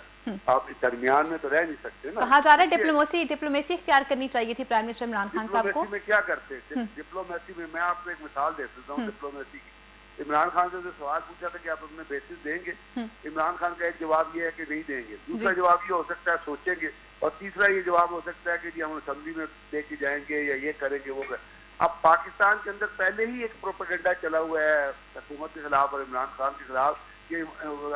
आप दरमियान में तो रह नहीं सकते ना। कहा जा रहा है डिप्लोमेसी इख्तियार करनी चाहिए थी प्राइम मिनिस्टर इमरान खान साहब को। में क्या करते थे डिप्लोमेसी में? मैं आपको एक मिसाल दे देता हूँ डिप्लोमेसी की। इमरान खान से जो सवाल पूछा था कि आप अपने बेसिस देंगे, इमरान खान का एक जवाब ये है कि नहीं देंगे, दूसरा जवाब ये हो सकता है सोचेंगे, और तीसरा ये जवाब हो सकता है कि जी हम असेंबली में लेके जाएंगे या ये करेंगे वो करेंगे। अब पाकिस्तान के अंदर पहले ही एक प्रोपेगेंडा चला हुआ है हुकूमत के खिलाफ और इमरान खान के खिलाफ कि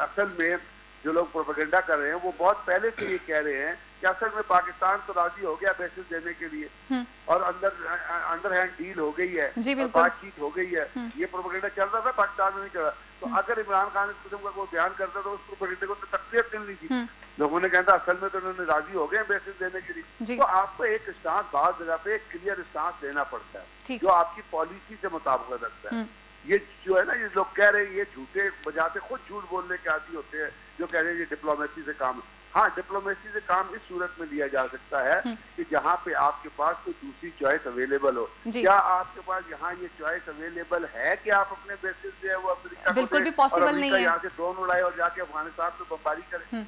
असल में जो लोग प्रोपेगेंडा कर रहे हैं वो बहुत पहले से ये कह रहे हैं कि असल में पाकिस्तान तो राजी हो गया बेसिस देने के लिए और अंडर हैंड डील हो गई है, बातचीत हो गई है। ये प्रोपेगेंडा चल रहा था, पाकिस्तान में नहीं चल रहा। तो अगर इमरान खान इस किस्म का कोई बयान करता तो उस प्रोपेगेंडे को तो तकलीफ मिलनी थी। लोगों ने कहता असल में तो उन्होंने राजी हो गए बेसिस देने के लिए। तो आपको एक स्टांस बात जगह पे एक क्लियर स्टांस लेना पड़ता है जो आपकी पॉलिसी से मुताबिक रखता है। ये जो है ना, ये लोग कह रहे हैं ये झूठे बजाते खुद झूठ बोलने के आदी होते हैं जो कह रहे हैं ये डिप्लोमेसी से काम है। हाँ, डिप्लोमेसी से काम इस सूरत में लिया जा सकता है कि जहाँ पे आपके पास कोई दूसरी चॉइस अवेलेबल हो। क्या आपके पास यहाँ ये चॉइस अवेलेबल है कि आप अपने बेसिस जो है वो अमेरिका बिल्कुल भी पॉसिबल नहीं है, यहाँ से ड्रोन उड़ाए और जाके अफगानिस्तान पे बमबारी करें?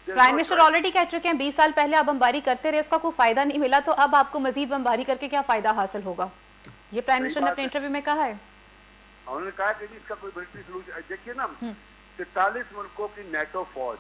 प्राइम मिनिस्टर ऑलरेडी कह चुके हैं 20 साल पहले आप बमबारी करते रहे, उसका कोई फायदा नहीं मिला, तो अब आपको मजीद बमबारी करके क्या फायदा हासिल होगा? ये प्राइम मिनिस्टर ने अपने इंटरव्यू में कहा है। उन्होंने कहा कि इसका कोई मिलिट्री सॉल्यूशन, देखिए ना 43 मुल्कों की नेटो फौज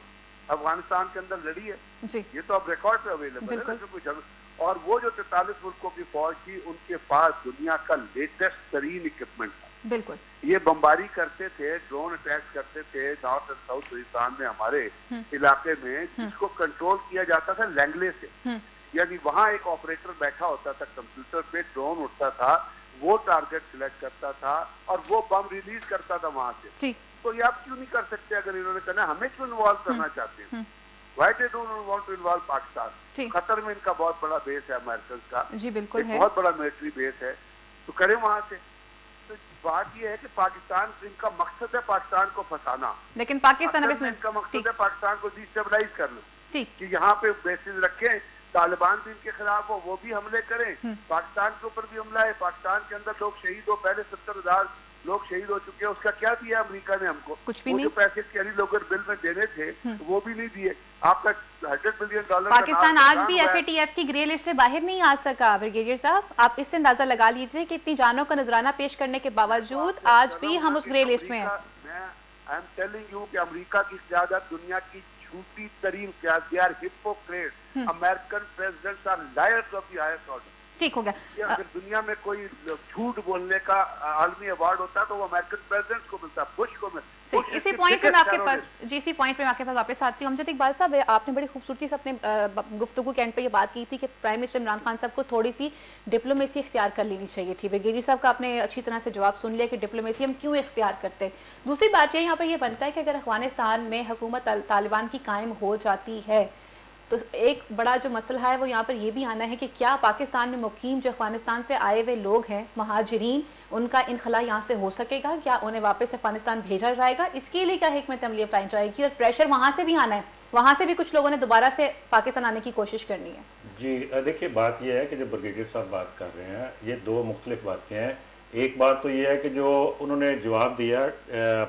अफगानिस्तान के अंदर लड़ी है जी। ये तो अब रिकॉर्ड पे अवेलेबल है ना, कोई जगह। और वो जो 43 मुल्कों की फौज थी उनके पास दुनिया का लेटेस्ट तरीन इक्विपमेंट था। बिल्कुल, ये बमबारी करते थे, ड्रोन अटैक करते थे नॉर्थ एंड साउथ पाकिस्तान में हमारे इलाके में, जिसको कंट्रोल किया जाता था लैंगले से। यानी वहाँ एक ऑपरेटर बैठा होता था कंप्यूटर पे, ड्रोन उठता था, वो टारगेट सिलेक्ट करता था और वो बम रिलीज करता था वहां से। तो ये आप क्यों नहीं कर सकते? अगर इन्होंने कहना हमें क्यों इन्वॉल्व करना चाहते हैं? Why they don't want to involve Pakistan? खतर में इनका बहुत बड़ा बेस है अमेरिकन का, जी बिल्कुल है, बहुत बड़ा मिलिट्री बेस है, तो करें वहां से। तो बात ये है कि पाकिस्तान, इनका मकसद है पाकिस्तान को फंसाना, लेकिन पाकिस्तान इनका मकसद है पाकिस्तान को डिस्टेबलाइज करना कि यहाँ पे बेसिस रखें, तालिबान भी इनके खिलाफ हो, वो भी हमले करें, पाकिस्तान के ऊपर भी हमला है, पाकिस्तान के अंदर लोग शहीद हो, पहले 70,000 लोग शहीद हो चुके हैं, उसका क्या दिया अमेरिका ने हमको? कुछ भी नहीं। जो पैसे कैरी लोगर बिल में देने थे वो भी नहीं दिए। आपका $100 बिलियन पाकिस्तान आज भी FATF की ग्रे लिस्ट से बाहर नहीं आ सका। ब्रिगेडियर साहब, आप इससे अंदाजा लगा लीजिए कि इतनी जानों का नजराना पेश करने के बावजूद आज भी हम उस ग्रे लिस्ट में हैं। आई एम टेलिंग यू कि अमेरिका की क़यादत दुनिया की झूठी तरीन क़यादत, they are hypocrites, American presidents are liars of the highest order. ठीक हो गया। अगर दुनिया में कोई झूठ बोलने का आलमी अवार्ड होता है तो वो अमेरिकन प्रेसिडेंट को मिलता है, बुश को मिलता है। इसी पॉइंट पे मैं आपके पास इसी पॉइंट पे मैं आपके पास वापस आती हूँ। अमजद इकबाल साहब, आपने बड़ी खूबसूरती से अपने गुफ्तगू के एंड पे ये बात की थी कि प्राइम मिनिस्टर इमरान खान साहब को थोड़ी सी डिप्लोमेसी इख्तियार कर लेनी चाहिए थी। ब्रिगेडियर साहब का आपने अच्छी तरह से जवाब सुन लिया कि डिप्लोमेसी हम क्यों इख्तियार करते हैं। दूसरी बात यहाँ पर यह बनता है कि अगर अफगानिस्तान में हुकूमत तालिबान की कायम हो जाती है तो एक बड़ा जो मसला है वो यहाँ पर ये भी आना है कि क्या पाकिस्तान में मुकीम जो अफगानिस्तान से आए हुए लोग हैं, महाजरीन, उनका इनखला यहाँ से हो सकेगा? क्या उन्हें वापस अफगानिस्तान भेजा जाएगा? इसके लिए क्या हिकमत अमली अपनाई जाएगी? और प्रेशर वहाँ से भी आना है, वहाँ से भी कुछ लोगों ने दोबारा से पाकिस्तान आने की कोशिश करनी है। जी देखिए, बात यह है कि जो ब्रिगेडियर साहब बात कर रहे हैं ये दो मुख्तलिफ बातें हैं। एक बात तो ये है कि जो उन्होंने जवाब दिया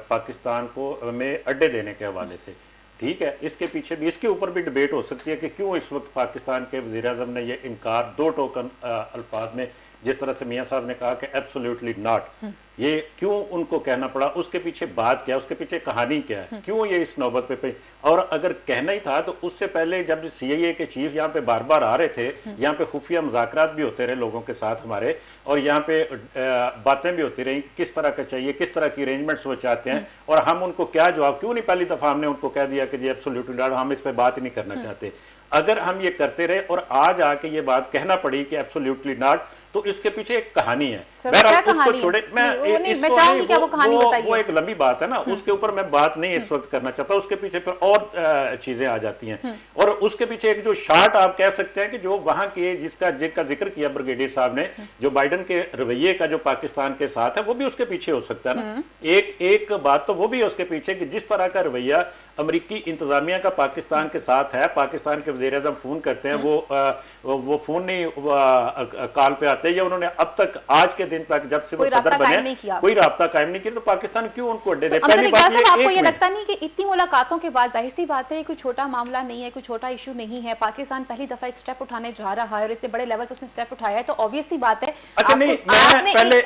पाकिस्तान को में अड्डे देने के हवाले से, ठीक है, इसके पीछे भी, इसके ऊपर भी डिबेट हो सकती है कि क्यों इस वक्त पाकिस्तान के वज़ीर-ए-आज़म ने ये इनकार दो टोकन अल्फाज में, जिस तरह से मियाँ साहब ने कहा कि एब्सोल्युटली नॉट, ये क्यों उनको कहना पड़ा? उसके पीछे बात क्या, उसके पीछे कहानी क्या है, क्यों ये इस नौबत पे? और अगर कहना ही था तो उससे पहले जब CIA के चीफ यहाँ पे बार बार आ रहे थे, यहाँ पे खुफिया मुज़ाकरात भी होते रहे लोगों के साथ हमारे, और यहाँ पे बातें भी होती रही किस तरह का चाहिए, किस तरह की अरेंजमेंट्स वो चाहते हैं, और हम उनको क्या जवाब, क्यों नहीं पहली दफ़ा हमने उनको कह दिया कि जी एब्सोल्युटली नॉट, हम इस पर बात ही नहीं करना चाहते। अगर हम ये करते रहे और आज आके ये बात कहना पड़ी कि एब्सोल्युटली नॉट, तो इसके पीछे एक कहानी है। उसको छोड़े, वो एक लंबी बात है ना, उसके ऊपर मैं बात नहीं इस वक्त करना चाहता, उसके पीछे फिर और चीजें आ जाती हैं। और उसके पीछे एक जो शार्ट आप कह सकते हैं कि जो वहां के जिसका जिक्र किया ब्रिगेडियर साहब ने, जो बाइडन के रवैये का जो पाकिस्तान के साथ है, वो भी उसके पीछे हो सकता है ना। एक बात तो वो भी है उसके पीछे कि जिस तरह का रवैया अमेरिकी इंतजामिया का पाकिस्तान के साथ है, पाकिस्तान के वज़ीर-ए-आज़म फोन करते हैं, वो फोन नहीं कॉल पे आते हैं, या उन्होंने अब तक आज के दिन तक जब से वो सदर बने कोई राब्ता कायम नहीं किया, तो पाकिस्तान क्यों उनको अड्डे दे? पहली बात ये, आपको ये लगता नहीं कि इतनी मुलाकातों के बाद, जाहिर सी बात है कोई छोटा मामला नहीं है, कोई छोटा इशू नहीं है, पाकिस्तान पहली दफा एक स्टेप उठाने जा रहा है और इतने बड़े लेवल पर उसने स्टेप उठाया है, तो ऑब्वियस सी बात है। अच्छा नहीं, मैं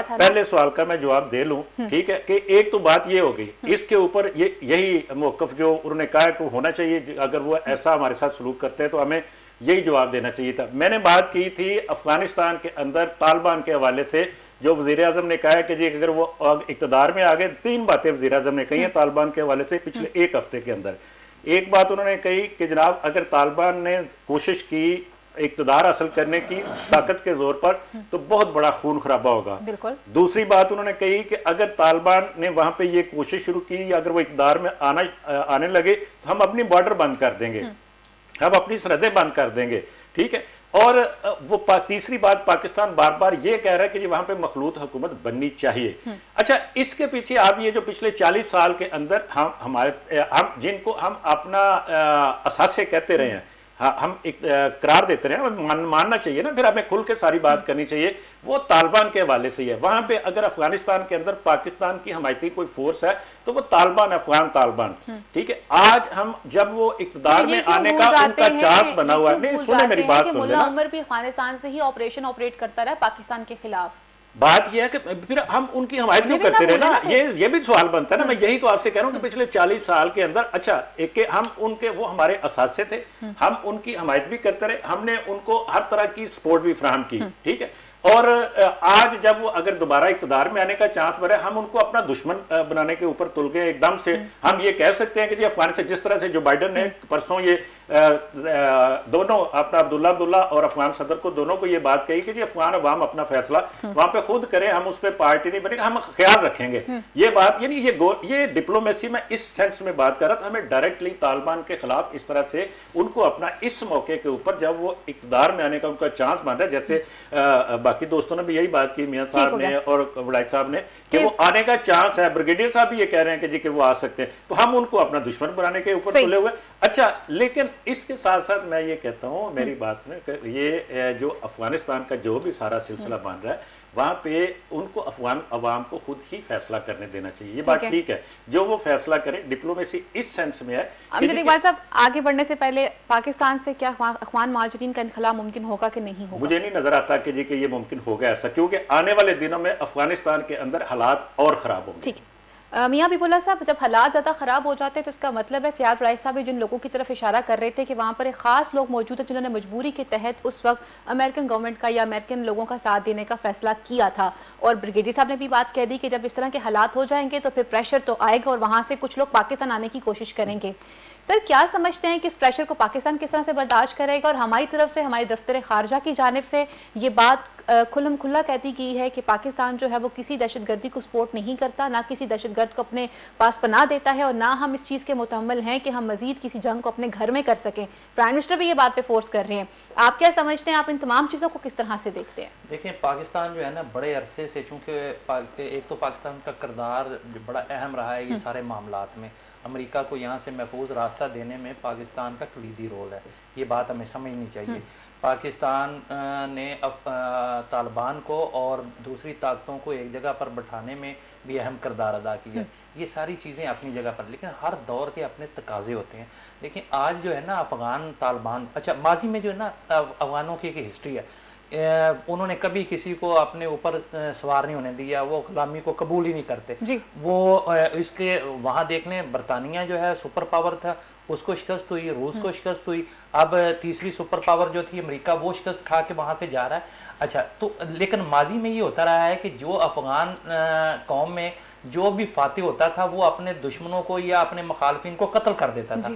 पहले सवाल का मैं जवाब दे लूं, ठीक है, कि एक तो बात ये हो गई, इसके ऊपर यही मौकफ जो उन्होंने कहा कि होना चाहिए, अगर वो ऐसा हमारे साथ सलूक करते हैं तो हमें यही जवाब देना चाहिए था। मैंने बात की थी अफगानिस्तान के अंदर तालिबान के हवाले से, जो वज़ीर-ए-आज़म ने कहा है कि जी अगर वो इक़्तिदार में आ गए, 3 बातें वज़ीर-ए-आज़म ने कही हैं तालिबान के हवाले से पिछले 1 हफ्ते के अंदर। एक बात उन्होंने कही कि जनाब अगर तालिबान ने कोशिश की इक़्तिदार हासिल करने की ताकत के जोर पर, तो बहुत बड़ा खून खराबा होगा। दूसरी बात उन्होंने कही कि अगर तालिबान ने वहां पे ये कोशिश शुरू की, अगर वो इक़्तिदार में आने लगे, तो हम अपनी बॉर्डर बंद कर देंगे, हम अपनी सरहदें बंद कर देंगे, ठीक है। और वो तीसरी बात, पाकिस्तान बार बार ये कह रहा है कि वहां पे मखलूत हुकूमत बननी चाहिए। अच्छा, इसके पीछे आप ये जो पिछले 40 साल के अंदर हम जिनको हम अपना असासे कहते रहे हैं, हम एक करार देते रहे हैं, मानना चाहिए ना, फिर हमें खुल के सारी बात करनी चाहिए, वो तालिबान के हवाले से है। वहां पे अगर अफगानिस्तान के अंदर पाकिस्तान की हमायती कोई फोर्स है तो वो तालिबान, अफगान तालिबान, ठीक है। आज हम जब वो इक़्तिदार में आने का उनका चांस बना हुआ है, नहीं सुने मेरी बात सुन लेना, उमर भी अफगानिस्तान से ही ऑपरेशन ऑपरेट करता रहा पाकिस्तान के खिलाफ। बात यह है कि फिर हम उनकी हमायत क्यों करते रहे ना, ये भी सवाल बनता है ना। मैं यही तो आपसे कह रहा हूं कि पिछले 40 साल के अंदर, अच्छा एक के हम उनके, वो हमारे असासे थे, हम उनकी हमायत भी करते रहे, हमने उनको हर तरह की सपोर्ट भी फराहम की, ठीक है। और आज जब वो अगर दोबारा इक़्तिदार में आने का चांस बढ़े, हम उनको अपना दुश्मन बनाने के ऊपर तुल गए एकदम से। हम ये कह सकते हैं कि जी अफगानिस्तान, जिस तरह से जो बाइडन ने परसों ये दोनों अपना अब्दुल्ला और अफगान सदर को, दोनों को ये बात कही कि जी अफगान अवाम अपना फैसला वहां पे खुद करें, हम उस पर पार्टी नहीं बनेगा, हम ख्याल रखेंगे। ये बात यानी ये डिप्लोमेसी में इस सेंस में बात कर रहा था, हमें डायरेक्टली तालिबान के खिलाफ इस तरह से उनको अपना इस मौके के ऊपर, जब वो इक़्तिदार में आने का उनका चांस बन रहा है, जैसे बाकी दोस्तों ने भी यही बात की, मियां साहब ने और वड़ाइक साहब ने, कि वो आने का चांस है, ब्रिगेडियर साहब भी ये कह रहे हैं कि जी कि वो आ सकते हैं, तो हम उनको अपना दुश्मन बनाने के ऊपर तुले हुए। अच्छा, लेकिन इसके साथ साथ मैं ये कहता हूँ, मेरी बात सुने, ये जो अफगानिस्तान का जो भी सारा सिलसिला बन रहा है, वहां पे उनको अफगान अवाम को खुद ही फैसला करने देना चाहिए। ये बात ठीक है, जो वो फैसला करें। डिप्लोमेसी इस सेंस में है। अमजद इकबाल साहब, आगे बढ़ने से पहले पाकिस्तान से क्या अफगान महाजरीन का इनखला मुमकिन होगा कि नहीं होगा? मुझे नहीं नजर आता कि जी कि ये मुमकिन होगा ऐसा, क्योंकि आने वाले दिनों में अफगानिस्तान के अंदर हालात और खराब होंगे। ठीक है मियां हबीबुल्लाह साहब, जब हालात ज़्यादा ख़राब हो जाते हैं तो इसका मतलब है, फ़ियाद राय साहब जिन लोगों की तरफ इशारा कर रहे थे कि वहाँ पर एक ख़ास लोग मौजूद हैं जिन्होंने मजबूरी के तहत उस वक्त अमेरिकन गवर्नमेंट का या अमेरिकन लोगों का साथ देने का फ़ैसला किया था, और ब्रिगेडियर साहब ने भी बात कह दी कि जब इस तरह के हालात हो जाएंगे तो फिर प्रेशर तो आएगा और वहाँ से कुछ लोग पाकिस्तान आने की कोशिश करेंगे। सर, क्या समझते हैं कि इस प्रेशर को पाकिस्तान किस तरह से बर्दाश्त करेगा? और हमारी तरफ से, हमारी दफ्तर खारजा की जानिब से ये बात खुल्लम खुल्ला कहती गई है कि पाकिस्तान जो है वो किसी दहशतगर्दी को सपोर्ट नहीं करता, ना किसी दहशतगर्द को अपने पास पनाह देता है, और ना हम इस चीज़ के मुतहम्मिल हैं कि हम मजीद किसी जंग को अपने घर में कर सकें। प्राइम मिनिस्टर भी ये बात पे फोर्स कर रहे हैं। आप क्या समझते हैं, आप इन तमाम चीज़ों को किस तरह से देखते हैं? देखिए, पाकिस्तान जो है ना, बड़े अरसे से, चूँकि एक तो पाकिस्तान का किरदार बड़ा अहम रहा है ये सारे मामलात में, अमेरिका को यहाँ से महफूज रास्ता देने में पाकिस्तान का कलीदी रोल है, ये बात हमें समझनी चाहिए। पाकिस्तान ने अब तालिबान को और दूसरी ताकतों को एक जगह पर बैठाने में भी अहम किरदार अदा किया। ये सारी चीज़ें अपनी जगह पर, लेकिन हर दौर के अपने तकाजे होते हैं। देखिए, आज जो है ना अफ़गान तालिबान, अच्छा माजी में जो है ना अफ़गानों की एक हिस्ट्री है, उन्होंने कभी किसी को अपने ऊपर सवार नहीं होने दिया, वो गुलामी को कबूल ही नहीं करते। वो इसके वहाँ देख लें, बरतानिया जो है सुपर पावर था, उसको शिकस्त हुई, रूस को शिकस्त हुई, अब तीसरी सुपर पावर जो थी अमेरिका, वो शिकस्त खा के वहाँ से जा रहा है। अच्छा, तो लेकिन माजी में ये होता रहा है कि जो अफ़गान कौम में जो भी फातिह होता था वो अपने दुश्मनों को या अपने मुखालफिन को कत्ल कर देता था।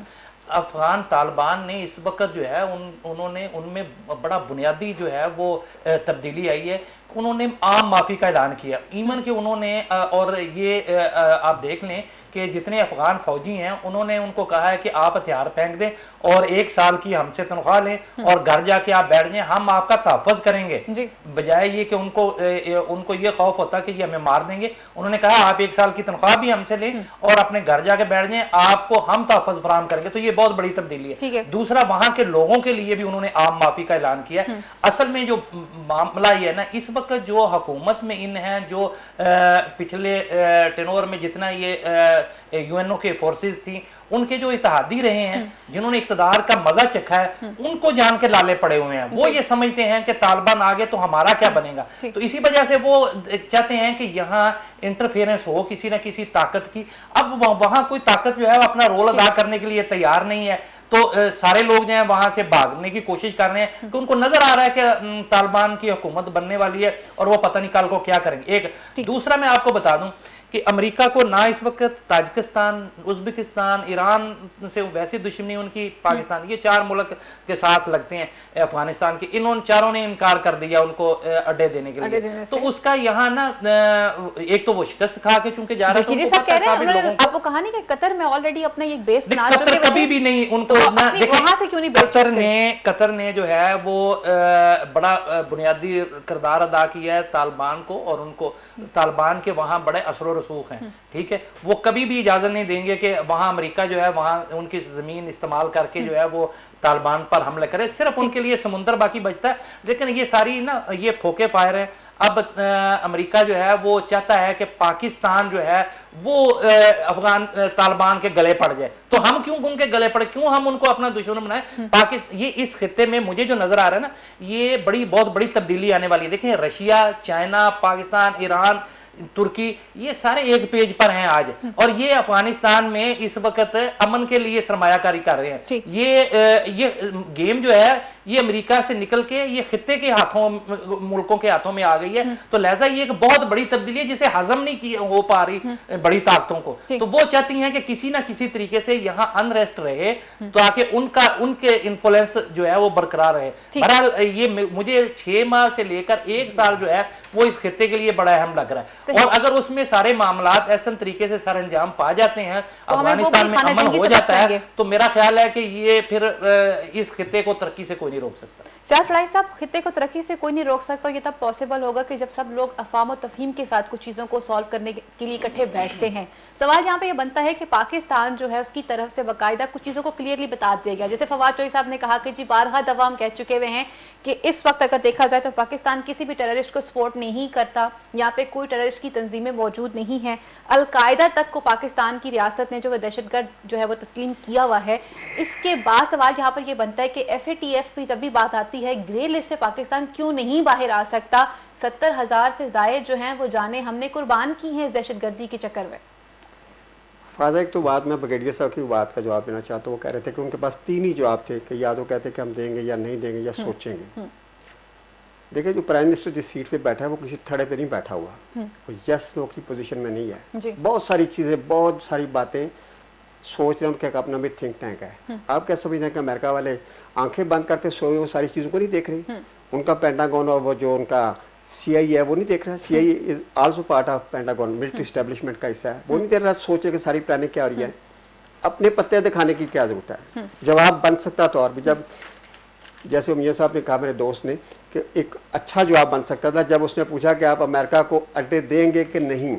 अफगान तालिबान ने इस वक्त जो है उन्होंने उनमें बड़ा बुनियादी जो है वो तब्दीली आई है। उन्होंने आम माफ़ी का ऐलान किया, इवन कि उन्होंने और ये आप देख लें कि जितने अफगान फौजी हैं उन्होंने उनको कहा है कि आप हथियार फेंक दें और 1 साल की हमसे तनख्वाह लें और घर जाके आप बैठ जाएं, हम आपका तहफ़्फ़ुज़ करेंगे, बजाय ये कि उनको ये खौफ होता कि ये हमें मार देंगे। उन्होंने कहा आप 1 साल की तनख्वाह भी हमसे लें और अपने घर जाके बैठ जाएं, आपको हम तहफ़्फ़ुज़ फराहम करेंगे। तो ये बहुत बड़ी तब्दीली है। दूसरा, वहां के लोगों के लिए भी उन्होंने आम माफ़ी का ऐलान किया। असल में जो मामला ये है ना, इस वक्त जो हुकूमत में इन है, जो पिछले टेनोर में जितना ये यूएनओ के फोर्सेस थी, उनके जो इत्तेहादी रहे हैं, जिन्होंने इक़्तिदार का मजा चखा है, उनको जान के लाले पड़े हुए हैं। वो ये समझते हैं कि तालिबान आ गए तो हमारा क्या बनेगा। तो इसी वजह से वो चाहते हैं कि यहाँ इंटरफेरेंस हो किसी ना किसी ताकत की। अब वहां कोई ताकत जो है अपना रोल अदा करने के लिए तैयार नहीं है, तो सारे लोग जो हैं वहां से भागने की कोशिश कर रहे हैं कि उनको नजर आ रहा है कि तालिबान की हुकूमत बनने वाली है और वो पता नहीं कल को क्या करेंगे। एक दूसरा, मैं आपको बता दूं कि अमेरिका को ना इस वक्त ताजिकिस्तान, उज़्बेकिस्तान, ईरान से वैसी दुश्मनी उनकी, पाकिस्तान, ये 4 मुल्क के साथ लगते हैं अफगानिस्तान के, इन्होंने चारों ने इनकार कर दिया उनको अड्डे देने के लिए। तो उसका यहाँ ना एक तो वो शिकस्त खा के चूंकि जा रहा है, आपको कहा नहीं कि कतर में ऑलरेडी अपना एक बेस बना चुके हैं, कभी भी नहीं उनको वहां से क्यों नहीं कतर ने जो है वो बड़ा बुनियादी किरदार अदा किया है तालिबान को, और उनको तालिबान के वहां बड़े असर रसूख हैं, ठीक है। वो कभी भी इजाजत नहीं देंगे कि वहां अमेरिका जो है वहां उनकी जमीन इस्तेमाल करके जो है वो तालिबान पर हमले करे। सिर्फ उनके लिए समुंदर बाकी बचता है। लेकिन ये सारी ना ये फोके फायर है। अब अमेरिका जो है वो चाहता है कि पाकिस्तान जो है वो अफगान तालिबान के गले पड़ जाए। तो हम क्यों उनके गले पड़े, क्यों हम उनको अपना दुश्मन बनाए। पाकिस्तान, ये इस खित्ते में मुझे जो नजर आ रहा है ना, ये बहुत बड़ी तब्दीली आने वाली है। देखिए, रशिया, चाइना, पाकिस्तान, ईरान, तुर्की, ये सारे एक पेज पर हैं आज, और ये अफगानिस्तान में इस वक्त अमन के लिए सरमायाकारी कर रहे हैं। ये गेम जो है ये अमेरिका से निकल के ये खित्ते के हाथों, मुल्कों के हाथों में आ गई है। तो लिहाजा ये एक बहुत बड़ी तब्दीली है जिसे हजम नहीं हो पा रही बड़ी ताकतों को। तो वो चाहती हैं कि किसी ना किसी तरीके से यहाँ अनरेस्ट रहे ताकि उनके इन्फ्लुएंस जो है वो बरकरार रहे। बहरहाल ये मुझे 6 माह से लेकर 1 साल जो है वो इस खित्ते के लिए बड़ा अहम लग रहा है। और अगर उसमें सारे मामलात ऐसे तरीके से सर अंजाम पा जाते हैं, अफगानिस्तान में अमन हो जाता है, तो मेरा ख्याल है कि ये फिर इस खित्ते को तरक्की से कोई नहीं रोक सकता। फयाज फड़ाई साहब, खित्ते को तरक्की से कोई नहीं रोक सकता। ये तब पॉसिबल होगा कि जब सब लोग अफवाम और तफहीम के साथ कुछ चीज़ों को सॉल्व करने के लिए इकट्ठे बैठते हैं। सवाल यहाँ पे ये बनता है कि पाकिस्तान जो है उसकी तरफ से बाकायदा कुछ चीज़ों को क्लियरली बता दिया गया। जैसे फवाद चौधरी साहब ने कहा कि जी बारहा दफा हम कह चुके हुए हैं कि इस वक्त अगर देखा जाए तो पाकिस्तान किसी भी टेररिस्ट को सपोर्ट नहीं करता, यहाँ पे कोई टेररिस्ट की तंजीमें मौजूद नहीं है। अलकायदा तक को पाकिस्तान की रियासत ने जो है दहशतगर्द जो है वो तस्लीम किया हुआ है। इसके बाद सवाल यहाँ पर यह बनता है कि FATF की जब भी बात आती है, ग्रे लिस्ट से पाकिस्तान क्यों नहीं बाहर आ सकता। 70,000 से जायद जो हैं वो जाने हमने कुर्बान की हैं इस दहशतगर्दी के चक्कर में। फायदा एक तो बात मैं ब्रिगेडियर साहब की बात का जवाब देना चाहता हूँ। वो कह रहे थे कि उनके पास 3 ही जवाब थे कि या तो कहते कि हम देंगे या नहीं देंगे या सोचेंगे। देखिए, जो प्राइम मिनिस्टर जिस सीट पे बैठा है वो किसी थड़े पे नहीं बैठा हुआ, वो यस नो की पोजीशन में नहीं है। बहुत सारी चीज़ें, बहुत सारी बातें सोच रहे हैं। उनका अपना भी थिंक टैंक है। आप क्या समझते हैं कि अमेरिका वाले आंखें बंद करके सोए वो सारी चीज़ों को नहीं देख रही? उनका पेंटागन और वो जो उनका CIA है वो नहीं देख रहा। CIA is also part of pentagon, military establishment का हिस्सा है। वो नहीं देख रहा, सोचे कि सारी प्लानिंग क्या हो रही है। अपने पत्ते दिखाने की क्या जरूरत है? जवाब बन सकता तो और भी, जब जैसे मियां साहब ने कहा मेरे दोस्त ने कि एक अच्छा जवाब बन सकता था जब उसने पूछा कि आप अमेरिका को अड्डे देंगे कि नहीं।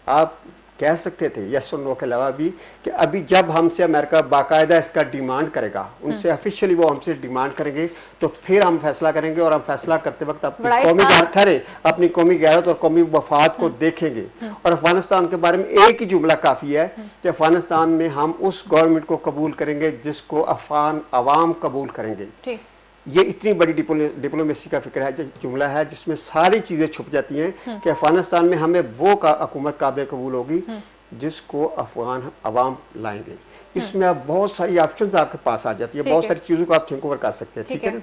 आप कह सकते थे यस और नो के अलावा भी कि अभी जब हमसे अमेरिका बाकायदा इसका डिमांड करेगा, उनसे ऑफिशियली वो हमसे डिमांड करेंगे तो फिर हम फैसला करेंगे। और हम फैसला करते वक्त अपनी कौमी गैरत और कौमी वफाद को देखेंगे। और अफगानिस्तान के बारे में एक ही जुमला काफ़ी है कि अफगानिस्तान में हम उस गवर्नमेंट को कबूल करेंगे जिसको अफगान अवाम कबूल करेंगे। ये इतनी बड़ी डिप्लोमेसी का फिक्र है, जुमला है जिसमें सारी चीज़ें छुप जाती हैं कि अफगानिस्तान में हमें वो हुकूमत काबिल कबूल होगी जिसको अफगान अवाम लाएंगे। इसमें अब बहुत सारी ऑप्शंस आपके पास आ जाती है, बहुत सारी चीज़ों को आप थिंक ओवर कर सकते हैं, ठीक है ना।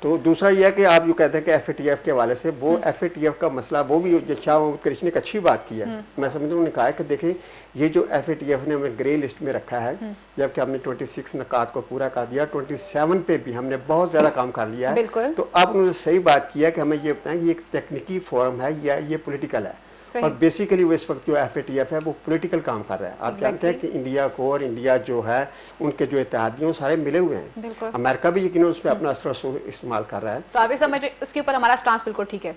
तो दूसरा ये है कि आप जो कहते हैं कि FATF के हवाले से, वो FATF का मसला, वो भी शाह मोहम्मद कुरैशी ने एक अच्छी बात की है। मैं समझता हूँ उन्होंने कहा है कि देखें ये जो FATF ने हमें ग्रे लिस्ट में रखा है, जबकि हमने 26 नकात को पूरा कर दिया, 27 पे भी हमने बहुत ज़्यादा काम कर लिया है। तो अब उन्होंने सही बात किया कि हमें ये बताएं कि ये एक तकनीकी फोरम है या ये पोलिटिकल है, और बेसिकली वो इस वक्त जो FATF है वो पॉलिटिकल काम कर रहा है। आप जानते हैं कि इंडिया को और इंडिया जो है उनके जो इत्तेहादियों सारे मिले हुए हैं, अमेरिका भी यकीन उसमें अपना असर इस्तेमाल कर रहा है। तो आप समझ उसके ऊपर हमारा स्टांस बिल्कुल ठीक है,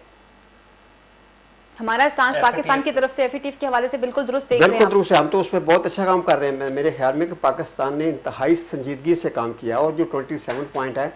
हमारा स्टांस पाकिस्तान की तरफ से FATF के हवाले से बिल्कुल दुरुस्त देख रहे हैं। बिल्कुल दुरुस्त है, हम तो उसमें बहुत अच्छा काम कर रहे हैं। मेरे ख्याल में कि पाकिस्तान ने इंतहाई संजीदगी से काम किया, और जो 27 पॉइंट है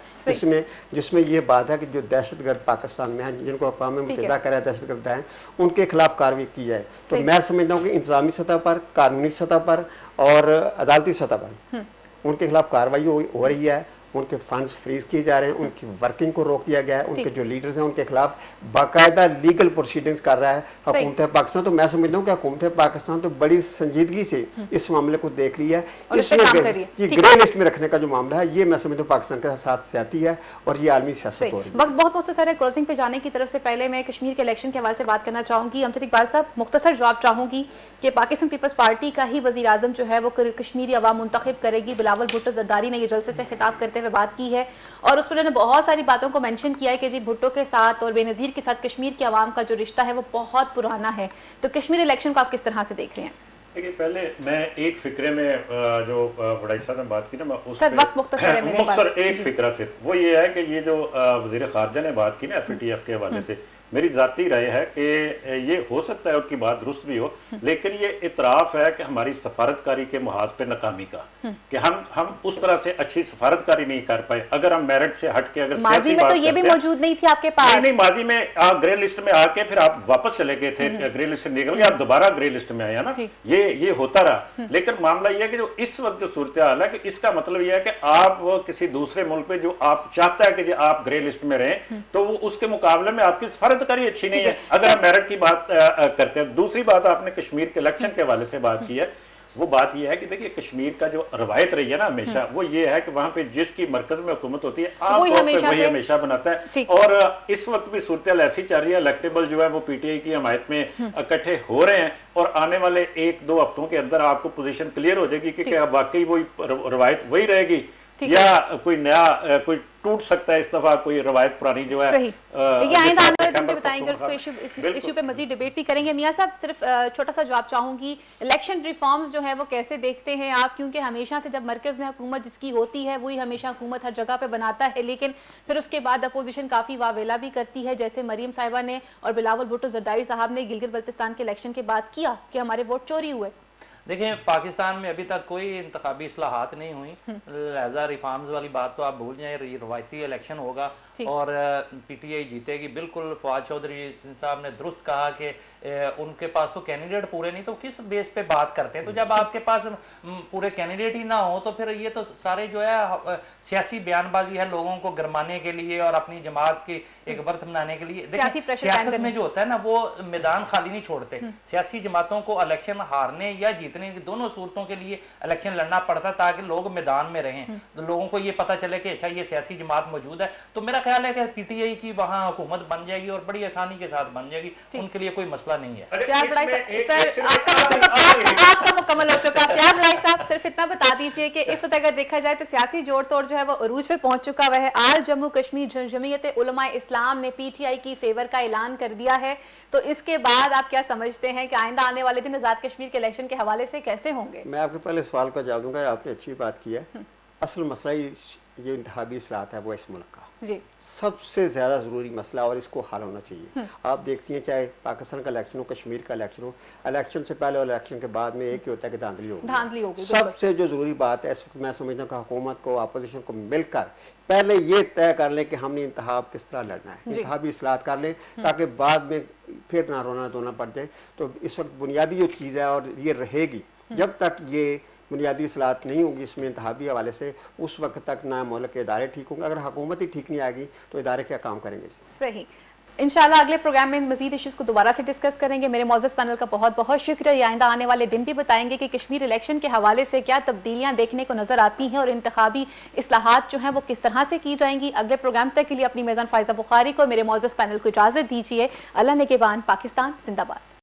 जिसमें ये बात है कि जो दहशतगर्द पाकिस्तान में है, जिनको अक़वाम मुत्तहिदा करा दहशतगर्द हैं, उनके खिलाफ कार्रवाई की जाए। तो मैं समझता हूँ कि इंतजामी सतह पर, कानूनी सतह पर और अदालती सतह पर उनके खिलाफ कार्रवाई हो रही है। उनके फंड्स फ्रीज किए जा रहे हैं, उनकी वर्किंग को रोक दिया गया है, उनके जो लीडर्स हैं उनके खिलाफ बाकायदा लीगल प्रोसीडिंग्स कर रहा है हुकूमत पाकिस्तान। तो मैं समझता हूँ कि हुकूमत पाकिस्तान तो बड़ी संजीदगी से इस मामले को देख रही है। इसमें ये ग्रे लिस्ट में रखने का जो मामला है, ये मैं समझता हूँ पाकिस्तान के साथ जाती है और ये आलमी सियासत हो रही है। बहुत सारे क्लोजिंग पे जाने की तरफ से पहले मैं कश्मीर के इलेक्शन के हवाले से बात करना चाहूंगी। अमजद इकबाल साहब, मुख्तसर जवाब चाहूंगी कि पाकिस्तान पीपल्स पार्टी का ही वज़ीर आज़म जो है वो कश्मीरी अवाम मुंतखब करेगी। बिलावल भुट्टो जरदारी ने ये जलसे से खिताब करते हुए बात की है, और उस पर उन्होंने बहुत सारी बातों को मेंशन किया है कि जी भुट्टो के साथ और बेनज़ीर के साथ कश्मीर के अवाम का जो रिश्ता है वो बहुत पुराना है। तो कश्मीर इलेक्शन को आप किस तरह से देख रहे हैं? देखिए, पहले मैं एक फिक्रे में जो बड़ाई साहब ने बात की ना, मैं उस मुख्तसर एक फिक्रा सिर्फ वो ये है कि ये जो वज़ीर ख़ारजा ने बात की ना FATF के हवाले से, मेरी ज़ाती राय है कि ये हो सकता है उनकी बात दुरुस्त भी हो, लेकिन ये इतराफ़ है कि हमारी सफारतकारी के मुहाज पे नाकामी का, कि हम उस तरह से अच्छी सफारतकारी नहीं कर पाए। अगर हम मेरिट से हट के अगर माजी में तो ये भी मौजूद नहीं थी आपके पास। नहीं, माजी में आप ग्रे लिस्ट में आके फिर आप वापस चले गए थे, ग्रे लिस्ट से निकल गए, आप दोबारा ग्रे लिस्ट में आए ना, ये होता रहा। लेकिन मामला ये है कि जो इस वक्त जो सूरत हाल है, कि इसका मतलब ये है कि आप किसी दूसरे मुल्क पे जो आप चाहता है कि आप ग्रे लिस्ट में रहें, तो वो उसके मुकाबले में आपकी सफारतकारी अच्छी नहीं है। अगर हम मेरिट की बात करते हैं। दूसरी बात आपने कश्मीर के इलेक्शन के हवाले से बात की है, वो बात यह है कि देखिए कश्मीर का जो रवायत रही है ना हमेशा, वो ये है कि वहां पे जिसकी मरकज में हुकूमत होती है आमतौर पे वही हमेशा बनाता है। और इस वक्त भी सूरत ऐसी चल रही है, इलेक्टेबल जो है वो PTI की हमायत में इकट्ठे हो रहे हैं, और आने वाले 1-2 हफ्तों के अंदर आपको पोजीशन क्लियर हो जाएगी कि वाकई वही रवायत वही रहेगी या कोई नया कोई टूट सकता है। इस दफा कोई रवायत पुरानी जो है बताएंगे, उसको इशू पे मजीद डिबेट भी करेंगे। मियां साहब, सिर्फ छोटा सा जवाब चाहूंगी, इलेक्शन रिफॉर्म्स जो है वो कैसे देखते हैं आप? क्योंकि हमेशा से जब मरकज में हुकूमत जिसकी होती है वही हमेशा हुकूमत हर जगह पे बनाता है, लेकिन फिर उसके बाद अपोजिशन काफी वावेला भी करती है, जैसे मरीम साहिबा ने और बिलावल भुट्टो जरदारी साहब ने गिलगित बल्तिस्तान के इलेक्शन के बाद किया कि हमारे वोट चोरी हुए। देखिए, पाकिस्तान में अभी तक कोई इंतखाबी इस्लाहात नहीं हुई, लिहाजा रिफॉर्म्स वाली बात तो आप भूल जाएं। रवायती इलेक्शन होगा और PTI जीतेगी। बिल्कुल फवाद चौधरी साहब ने दुरुस्त कहा कि उनके पास तो कैंडिडेट पूरे नहीं, तो किस बेस पे बात करते हैं? तो जब आपके पास पूरे कैंडिडेट ही ना हो तो फिर ये तो सारे जो है सियासी बयानबाजी है लोगों को गरमाने के लिए और अपनी जमात की एक वर्थ बनाने के लिए। देखिए, सियासत में जो होता है ना, वो मैदान खाली नहीं छोड़ते। सियासी जमातों को इलेक्शन हारने या जीतने की दोनों सूरतों के लिए इलेक्शन लड़ना पड़ता, ताकि लोग मैदान में रहें, तो लोगों को ये पता चले कि अच्छा ये सियासी जमात मौजूद है। तो मेरा ख्याल है कि PTI की वहां हुकूमत बन जाएगी और बड़ी आसानी के साथ बन जाएगी, उनके लिए कोई मसला नहीं है। आपका मुकम्मल हो चुका। प्यार भाई साहब, सिर्फ इतना बता दीजिए कि इस वक्त अगर देखा जाए तो सियासी जोड़ तोड़ जो है वो अरूज पर पहुंच चुका है। आज जम्मू कश्मीर जमीयत उलमा इस्लाम ने PTI की फेवर का ऐलान कर दिया है, तो इसके बाद आप क्या समझते हैं कि आइंदा आने वाले दिन आजाद कश्मीर के इलेक्शन के हवाले से कैसे होंगे? मैं आपके पहले सवाल का जवाब दूंगा। आपने अच्छी बात की है। असल मसला ये इंतखाबी इस्लाहात है वो इस मुल्क का सबसे ज्यादा जरूरी मसला, और इसको हल होना चाहिए। आप देखती हैं चाहे पाकिस्तान का इलेक्शन हो, कश्मीर का इलेक्शन हो, इलेक्शन से पहले और इलेक्शन के बाद में एक ही होता है कि धांधली होगी। सबसे जो जरूरी बात है इस वक्त मैं समझता हूँ कि हुकूमत को अपोजिशन को मिलकर पहले ये तय कर लें कि हमने इंतखाब किस तरह लड़ना है, इंतखाबी इस्लाहात कर लें, ताकि बाद में फिर ना रोना धोना पड़ जाए। तो इस वक्त बुनियादी जो चीज़ है और ये रहेगी जब तक ये बुनियादी इस्लाहात नहीं होगी इसमें इंतखाबी हवाले से, उस वक्त तक ना मुल्क के इदारे ठीक होंगे। अगर हुकूमत ही ठीक नहीं आएगी तो इदारे क्या काम करेंगे? सही। इंशाल्लाह अगले प्रोग्राम में मजीद इश्यूज को दोबारा से डिस्कस करेंगे। मेरे मौजूद पैनल का बहुत बहुत शुक्रिया। आइंदा आने वाले दिन भी बताएंगे कि कश्मीर इलेक्शन के हवाले से क्या तब्दीलियां देखने को नजर आती हैं और इंतखाबी इस्लाहात जो हैं वो किस तरह से की जाएंगी। अगले प्रोग्राम तक के लिए अपनी मेज़ान फायजा बुखारी को, मेरे मौजूद पैनल को इजाजत दीजिए। अल्लाह नेगेबान, पाकिस्तान जिंदाबाद।